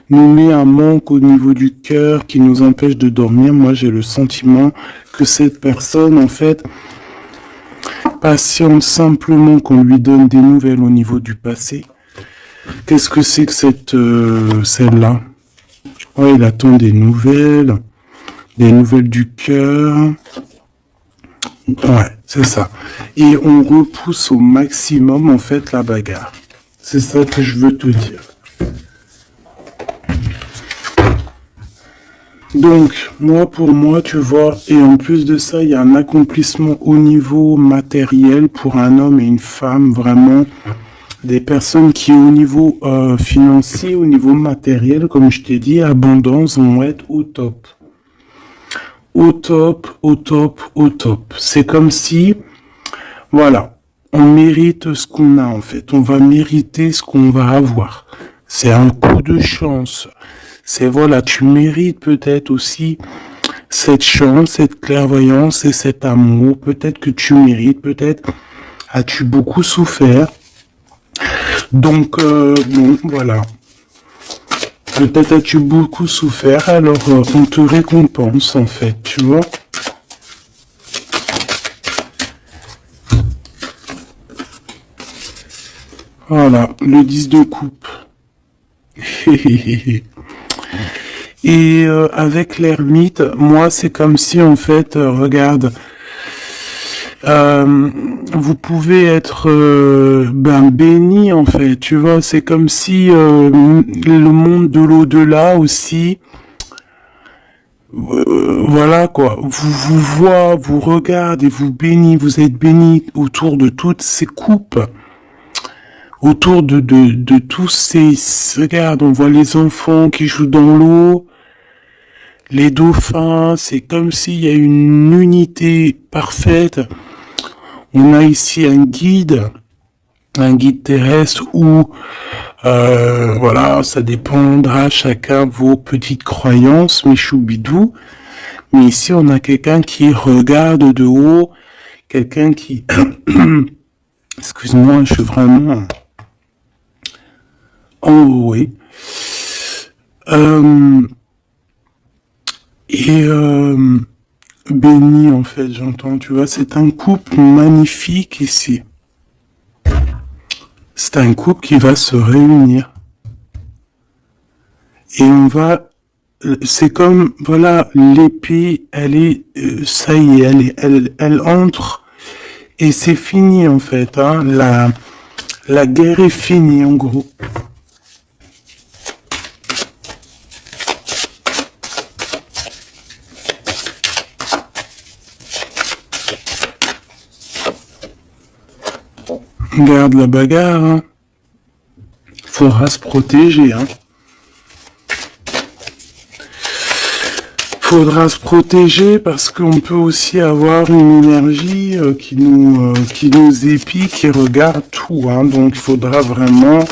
S1: nous met un manque au niveau du cœur, qui nous empêche de dormir. Moi j'ai le sentiment que cette personne en fait patiente simplement qu'on lui donne des nouvelles au niveau du passé. Qu'est-ce que c'est que celle-là? Ouais, il attend des nouvelles du cœur. Ouais, c'est ça. Et on repousse au maximum, en fait, la bagarre. C'est ça que je veux te dire. Donc, pour moi, tu vois, et en plus de ça, il y a un accomplissement au niveau matériel pour un homme et une femme, vraiment. Des personnes qui, au niveau financier, au niveau matériel, comme je t'ai dit, abondance, vont être au top. Au top, au top, au top. C'est comme si, voilà, on mérite ce qu'on a en fait. On va mériter ce qu'on va avoir. C'est un coup de chance. C'est voilà, tu mérites peut-être aussi cette chance, cette clairvoyance et cet amour. Peut-être que tu mérites, peut-être as-tu beaucoup souffert. Donc, bon, voilà. Peut-être as-tu beaucoup souffert, alors on te récompense, en fait, tu vois. Voilà, le 10 de coupe. Et avec l'ermite, moi, c'est comme si, en fait, regarde, vous pouvez être béni en fait, tu vois, c'est comme si le monde de l'au-delà aussi, voilà quoi, vous voit, vous regarde et vous bénit, vous êtes béni autour de toutes ces coupes, autour de tous ces, regarde, on voit les enfants qui jouent dans l'eau, les dauphins, c'est comme s'il y a une unité parfaite. On a ici un guide terrestre où, voilà, ça dépendra chacun vos petites croyances, mes choubidous. Mais ici, on a quelqu'un qui regarde de haut, quelqu'un qui, excuse-moi, je suis vraiment en haut, oui. Béni en fait, j'entends, tu vois, c'est un couple magnifique ici. C'est un couple qui va se réunir. Et on va, c'est comme, voilà, l'épée, elle est, ça y est, elle entre, et c'est fini en fait, hein, la guerre est finie en gros. Garde la bagarre, hein. Faudra se protéger, hein. Faudra se protéger parce qu'on peut aussi avoir une énergie qui nous épie, qui regarde tout, hein. Donc il faudra vraiment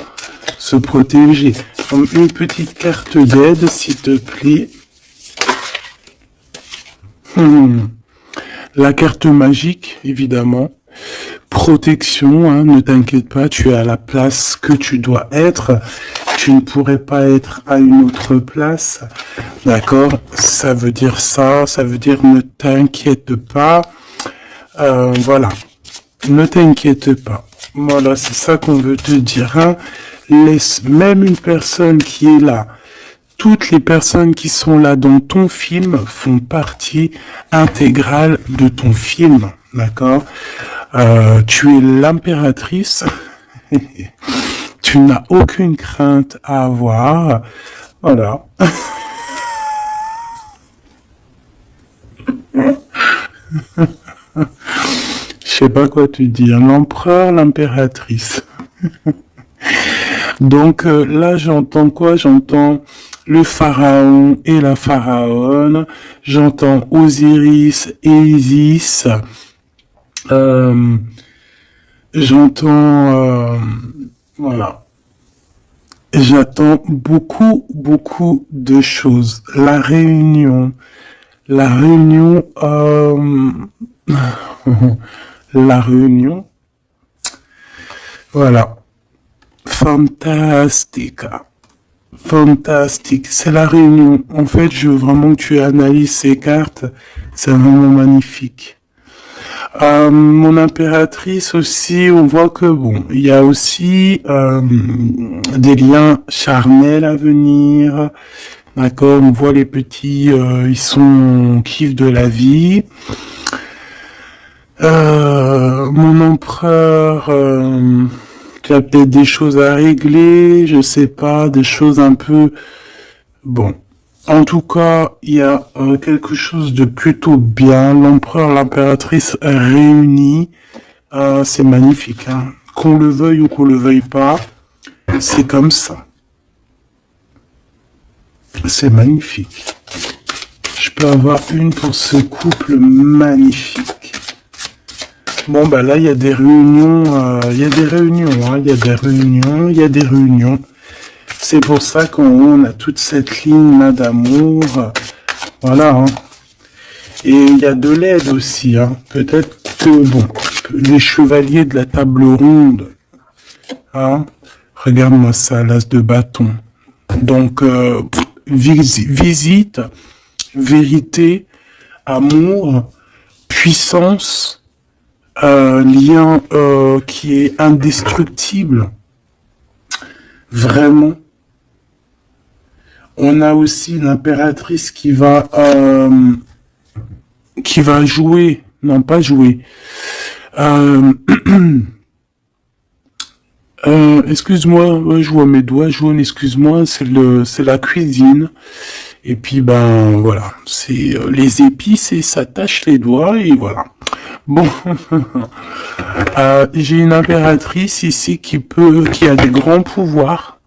S1: se protéger. Comme une petite carte d'aide, s'il te plaît. La carte magique, évidemment. protection, hein, ne t'inquiète pas, tu es à la place que tu dois être, tu ne pourrais pas être à une autre place, d'accord? Ça veut dire ça, ça veut dire ne t'inquiète pas, voilà, ne t'inquiète pas, voilà, c'est ça qu'on veut te dire, hein. Laisse même une personne qui est là, toutes les personnes qui sont là dans ton film font partie intégrale de ton film, d'accord? Tu es l'impératrice, tu n'as aucune crainte à avoir, voilà. Je sais pas quoi te dire, l'empereur, l'impératrice. Donc là, j'entends quoi? J'entends le pharaon et la pharaone, j'entends Osiris et Isis, j'entends, voilà, j'attends beaucoup, beaucoup de choses. La réunion, la réunion, voilà, fantastica. Fantastique, c'est la réunion. En fait, je veux vraiment que tu analyses ces cartes. C'est vraiment magnifique. Mon impératrice aussi, on voit que bon, il y a aussi des liens charnels à venir. D'accord, on voit les petits, ils sont kiff de la vie. Mon empereur. Tu as peut-être des choses à régler, je sais pas, des choses un peu... Bon. En tout cas, il y a quelque chose de plutôt bien. L'empereur, l'impératrice réunis. C'est magnifique, hein. Qu'on le veuille ou qu'on le veuille pas, c'est comme ça. C'est magnifique. Je peux avoir une pour ce couple magnifique. Bon, bah là, il y a des réunions, hein, il y a des réunions. C'est pour ça qu'on a toute cette ligne là d'amour, voilà, hein. Et il y a de l'aide aussi, hein. Peut-être que, bon, les chevaliers de la table ronde, hein. Regarde-moi ça, l'as de bâton. Donc, visite, vérité, amour, puissance, lien qui est indestructible, vraiment. On a aussi l'impératrice qui va jouer, non pas jouer. Excuse-moi, ouais, je vois mes doigts jaunes, excuse-moi, c'est la cuisine. Et puis ben voilà, c'est les épices et ça tâche les doigts et voilà. Bon, j'ai une impératrice ici qui a des grands pouvoirs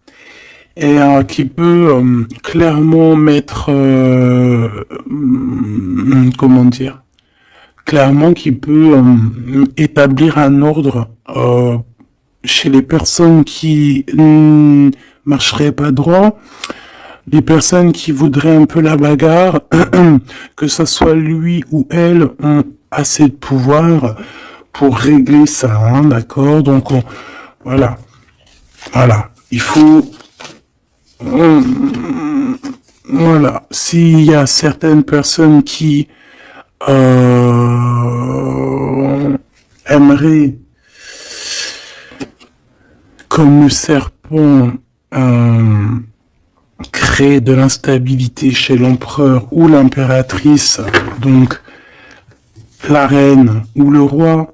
S1: et qui peut clairement mettre, comment dire, clairement qui peut établir un ordre chez les personnes qui marcheraient pas droit. Les personnes qui voudraient un peu la bagarre, que ce soit lui ou elle, ont assez de pouvoir pour régler ça, hein, d'accord? Donc, voilà. Voilà. Il faut... voilà. S'il y a certaines personnes qui aimeraient, comme le serpent, créer de l'instabilité chez l'empereur ou l'impératrice, donc la reine ou le roi,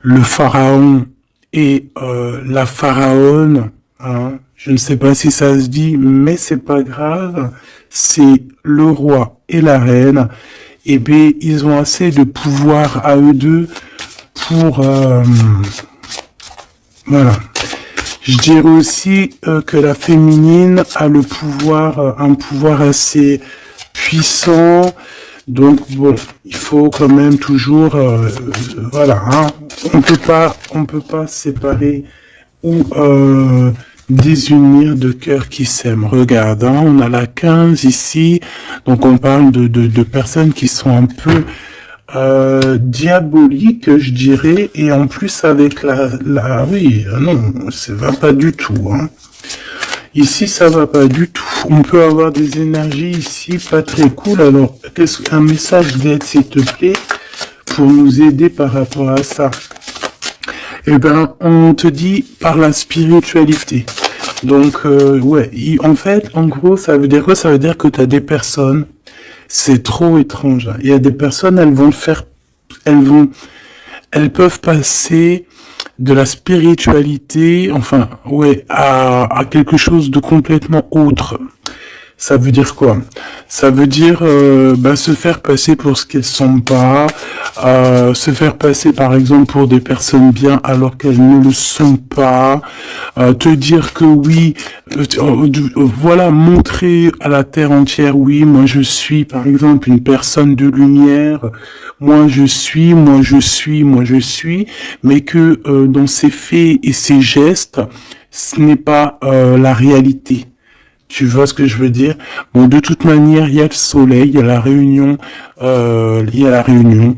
S1: le pharaon et la pharaone, hein, je ne sais pas si ça se dit, mais c'est pas grave, c'est le roi et la reine, et bien ils ont assez de pouvoir à eux deux pour voilà. Je dirais aussi que la féminine a le pouvoir, un pouvoir assez puissant. Donc bon, il faut quand même toujours, voilà, hein, on peut pas séparer ou désunir de cœurs qui s'aiment. Regarde, hein, on a la 15 ici, donc on parle de personnes qui sont un peu diabolique, je dirais, et en plus avec oui, non, ça va pas du tout, hein. Ici, ça va pas du tout. On peut avoir des énergies ici pas très cool. Alors, qu'est-ce qu'un message d'aide, s'il te plaît, pour nous aider par rapport à ça? Eh ben, on te dit par la spiritualité. Donc, ouais, en fait, en gros, ça veut dire quoi? Ça veut dire que tu as des personnes, c'est trop étrange, hein. Il y a des personnes, elles peuvent passer de la spiritualité, enfin, ouais, à quelque chose de complètement autre. Ça veut dire quoi? Ça veut dire se faire passer pour ce qu'elles sont pas, se faire passer par exemple pour des personnes bien alors qu'elles ne le sont pas, te dire que oui, voilà, montrer à la terre entière, oui, moi je suis par exemple une personne de lumière, moi je suis, moi je suis, moi je suis, mais que dans ses faits et ses gestes, ce n'est pas la réalité. Tu vois ce que je veux dire? Bon, de toute manière, il y a le soleil, il y a la réunion,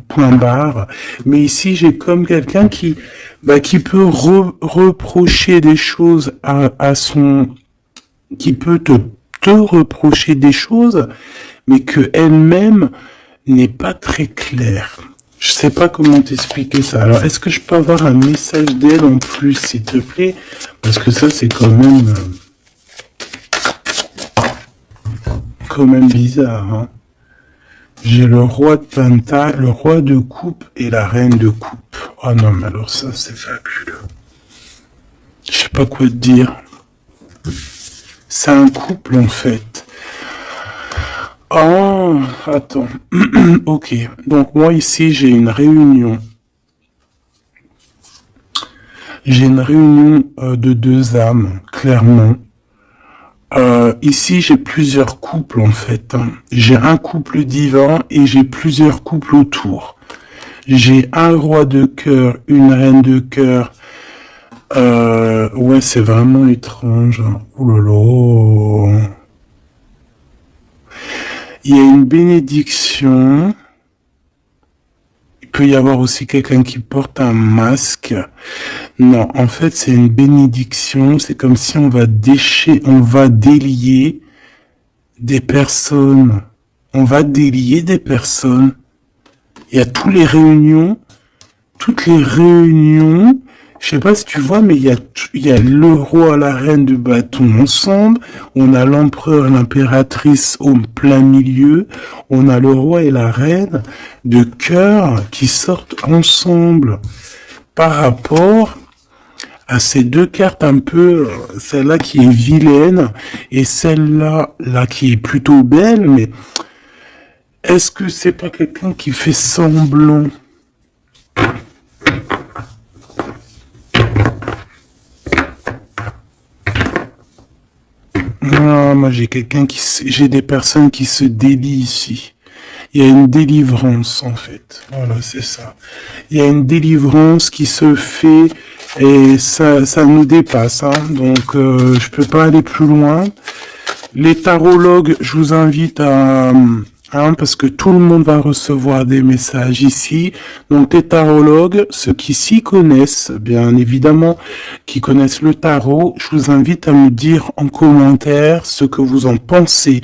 S1: point barre. Mais ici, j'ai comme quelqu'un qui peut reprocher des choses qui peut te reprocher des choses, mais que elle-même n'est pas très claire. Je sais pas comment t'expliquer ça. Alors, est-ce que je peux avoir un message d'elle en plus, s'il te plaît? Parce que ça, c'est quand même bizarre, hein. J'ai le roi de pentacle, le roi de coupe et la reine de coupe. Oh non, mais alors ça, c'est fabuleux. Je sais pas quoi te dire. C'est un couple, en fait. Oh, attends. Ok. Donc, moi, ici, j'ai une réunion. J'ai une réunion de deux âmes, clairement. Ici, j'ai plusieurs couples, en fait, hein. J'ai un couple divin et j'ai plusieurs couples autour. J'ai un roi de cœur, une reine de cœur. Ouais, c'est vraiment étrange. Ouh là là. Il y a une bénédiction. Il peut y avoir aussi quelqu'un qui porte un masque. Non, en fait, c'est une bénédiction. C'est comme si on va délier des personnes. On va délier des personnes. Il y a toutes les réunions. Je sais pas si tu vois, mais il y a le roi, la reine de bâton ensemble. On a l'empereur, l'impératrice au plein milieu. On a le roi et la reine de cœur qui sortent ensemble par rapport à ces deux cartes un peu, celle-là qui est vilaine et celle-là qui est plutôt belle, mais est-ce que c'est pas quelqu'un qui fait semblant? Non, moi j'ai j'ai des personnes qui se délient ici. Il y a une délivrance en fait. Voilà, c'est ça. Il y a une délivrance qui se fait et ça nous dépasse, hein. Donc je peux pas aller plus loin. Les tarologues, je vous invite parce que tout le monde va recevoir des messages ici. Donc les tarologues, ceux qui s'y connaissent, bien évidemment, qui connaissent le tarot, je vous invite à me dire en commentaire ce que vous en pensez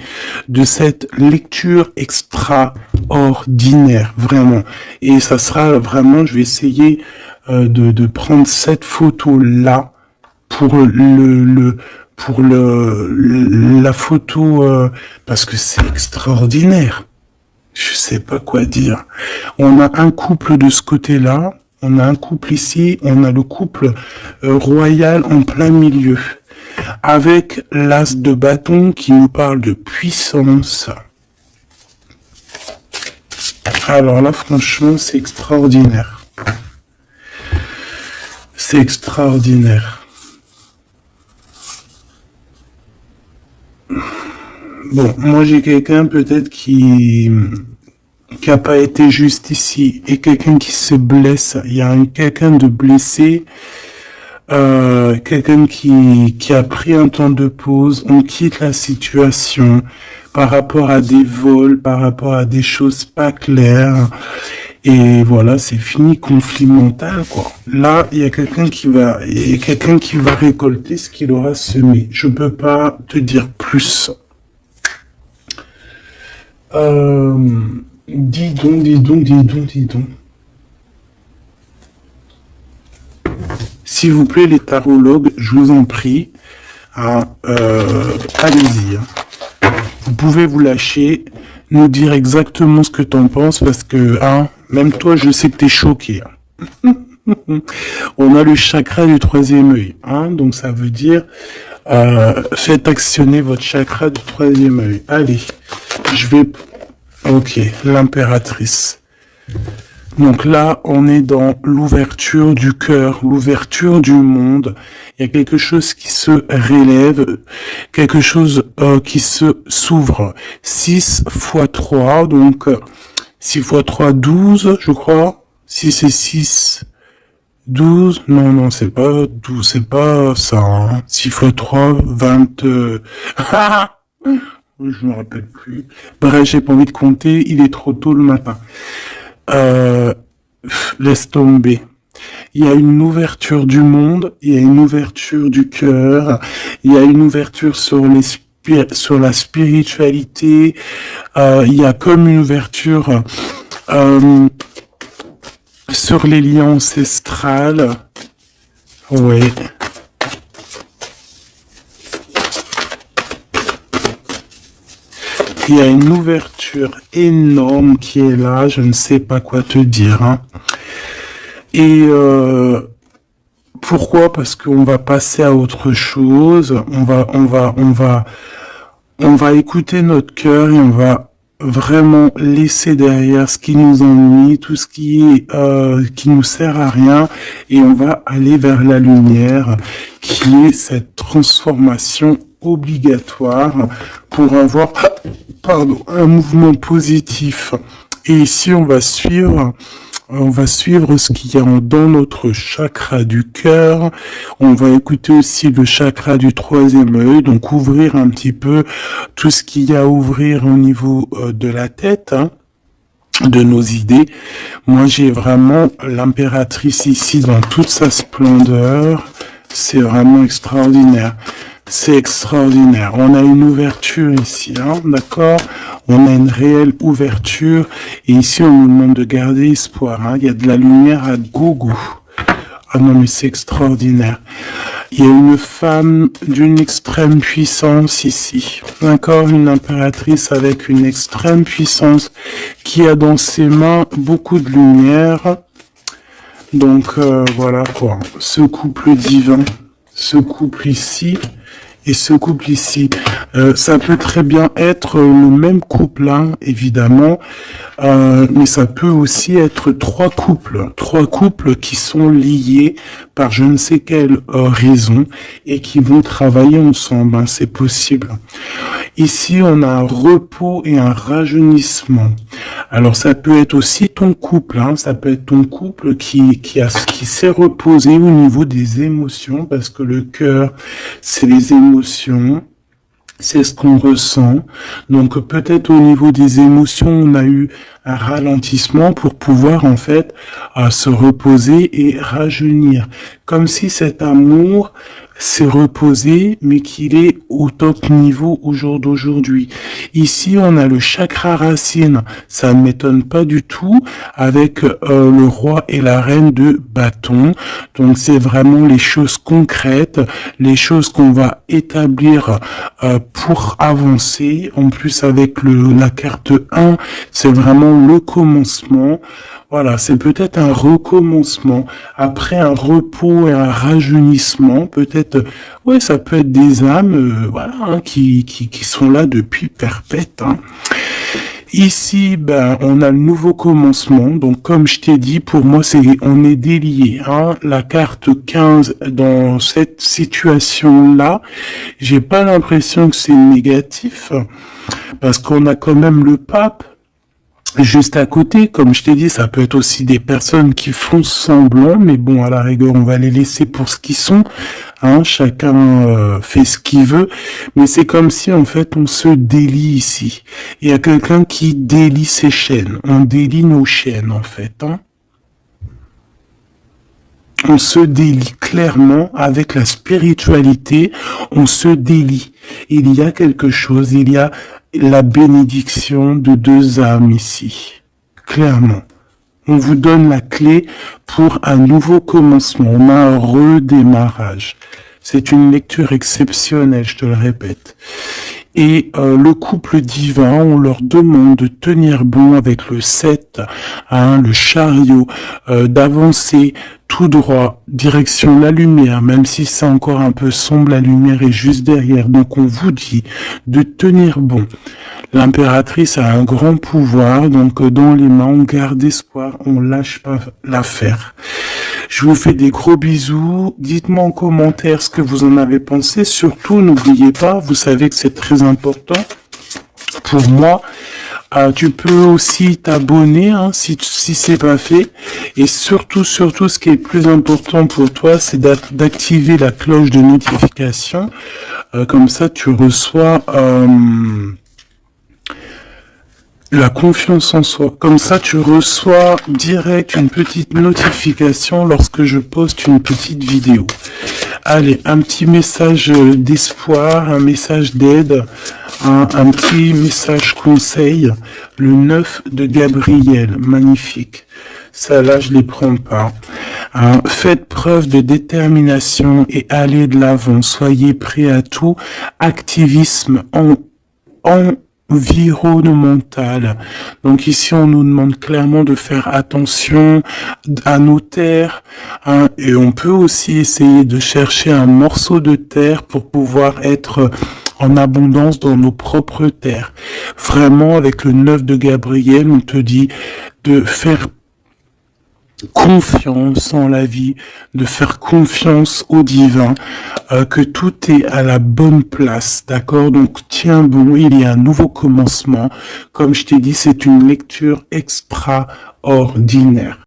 S1: de cette lecture extraordinaire, vraiment. Et ça sera vraiment, je vais essayer de prendre cette photo-là pour la photo parce que c'est extraordinaire. Je sais pas quoi dire. On a un couple de ce côté-là, on a un couple ici, on a le couple royal en plein milieu, avec l'as de bâton qui nous parle de puissance. Alors là, franchement, c'est extraordinaire. C'est extraordinaire. Bon, moi j'ai quelqu'un peut-être qui a pas été juste ici et quelqu'un qui se blesse. Il y a quelqu'un de blessé, quelqu'un qui a pris un temps de pause. On quitte la situation par rapport à des vols, par rapport à des choses pas claires. Et voilà, c'est fini, conflit mental, quoi. Là, il y a quelqu'un qui va récolter ce qu'il aura semé. Je peux pas te dire plus. Dis donc, dis donc, dis donc, dis donc. S'il vous plaît, les tarologues, je vous en prie, allez-y. Vous pouvez vous lâcher, nous dire exactement ce que t'en penses, parce que, même toi, je sais que t'es choqué. On a le chakra du troisième œil, donc ça veut dire, faites actionner votre chakra du troisième œil. Allez, ok, l'impératrice. Donc là, on est dans l'ouverture du cœur, l'ouverture du monde. Il y a quelque chose qui se relève, quelque chose qui s'ouvre. 6 fois 3, donc 6 fois 3, 12, je crois. 6 et 6, 12. Non, c'est pas 12, c'est pas ça. 6 fois 3, 20... je me rappelle plus. Bref, j'ai pas envie de compter, il est trop tôt le matin. Laisse tomber. Il y a une ouverture du monde, il y a une ouverture du cœur, il y a une ouverture sur la spiritualité, il y a comme une ouverture sur les liens ancestrales. Ouais. Il y a une ouverture énorme qui est là, je ne sais pas quoi te dire. Et pourquoi? Parce qu'on va passer à autre chose. On va écouter notre cœur et on va vraiment laisser derrière ce qui nous ennuie, tout ce qui nous sert à rien, et on va aller vers la lumière, qui est cette transformation obligatoire pour avoir, un mouvement positif. Et ici, on va suivre ce qu'il y a dans notre chakra du cœur. On va écouter aussi le chakra du troisième œil, donc ouvrir un petit peu tout ce qu'il y a à ouvrir au niveau de la tête, de nos idées. Moi, j'ai vraiment l'impératrice ici dans toute sa splendeur. C'est vraiment extraordinaire. C'est extraordinaire. On a une ouverture ici, d'accord? On a une réelle ouverture. Et ici, on nous demande de garder espoir. Il y a de la lumière à gogo. Ah non, mais c'est extraordinaire. Il y a une femme d'une extrême puissance ici. D'accord? Une impératrice avec une extrême puissance qui a dans ses mains beaucoup de lumière. Donc, voilà quoi. Ce couple divin, ce couple ici, et ce couple ici, ça peut très bien être le même couple, évidemment, mais ça peut aussi être trois couples qui sont liés par je ne sais quelle raison et qui vont travailler ensemble, c'est possible. Ici, on a un repos et un rajeunissement. Alors, ça peut être aussi ton couple, ça peut être ton couple qui s'est reposé au niveau des émotions, parce que le cœur, c'est les émotions, c'est ce qu'on ressent. Donc, peut-être au niveau des émotions, on a eu un ralentissement pour pouvoir, en fait, se reposer et rajeunir. Comme si cet amour s'est reposé, mais qu'il est au top niveau au jour d'aujourd'hui. Ici, on a le chakra racine. Ça ne m'étonne pas du tout, avec le roi et la reine de bâton. Donc, c'est vraiment les choses concrètes, les choses qu'on va établir pour avancer. En plus, avec la carte 1, c'est vraiment le commencement. Voilà, c'est peut-être un recommencement. Après un repos et un rajeunissement, peut-être, ouais, ça peut être des âmes, qui sont là depuis perpète. Ici, on a le nouveau commencement. Donc, comme je t'ai dit, pour moi, on est délié. La carte 15 dans cette situation-là, j'ai pas l'impression que c'est négatif, parce qu'on a quand même le pape. juste à côté, comme je t'ai dit, ça peut être aussi des personnes qui font semblant, mais bon, à la rigueur, on va les laisser pour ce qu'ils sont. Hein, chacun fait ce qu'il veut, mais c'est comme si en fait on se délie ici. Il y a quelqu'un qui délie ses chaînes. On délie nos chaînes en fait. Hein. On se délie clairement avec la spiritualité. On se délie. Il y a quelque chose. Il y a la bénédiction de deux âmes ici. Clairement. On vous donne la clé pour un nouveau commencement. On a un redémarrage. C'est une lecture exceptionnelle, je te le répète. Et le couple divin, on leur demande de tenir bon avec le 7, hein, le chariot, d'avancer tout droit, direction la lumière, même si c'est encore un peu sombre, la lumière est juste derrière. Donc on vous dit de tenir bon. L'impératrice a un grand pouvoir, donc dans les mains, on garde espoir, on lâche pas l'affaire. Je vous fais des gros bisous. Dites-moi en commentaire ce que vous en avez pensé. Surtout, n'oubliez pas, vous savez que c'est très important pour moi. Tu peux aussi t'abonner hein, si c'est pas fait. Et surtout, ce qui est plus important pour toi, c'est d'activer la cloche de notification. Comme ça, tu reçois la confiance en soi. Comme ça, tu reçois direct une petite notification lorsque je poste une petite vidéo. Allez, un petit message d'espoir, un message d'aide, un petit message conseil. Le 9 de Gabriel, magnifique. Ça là, je les prends pas. Faites preuve de détermination et allez de l'avant. Soyez prêts à tout. Activisme environnementale. Donc ici, on nous demande clairement de faire attention à nos terres. Hein, et on peut aussi essayer de chercher un morceau de terre pour pouvoir être en abondance dans nos propres terres. Vraiment, avec le 9 de Gabriel, on te dit de faire confiance en la vie, de faire confiance au divin, que tout est à la bonne place, d'accord? Donc tiens bon, il y a un nouveau commencement. Comme je t'ai dit, c'est une lecture extraordinaire.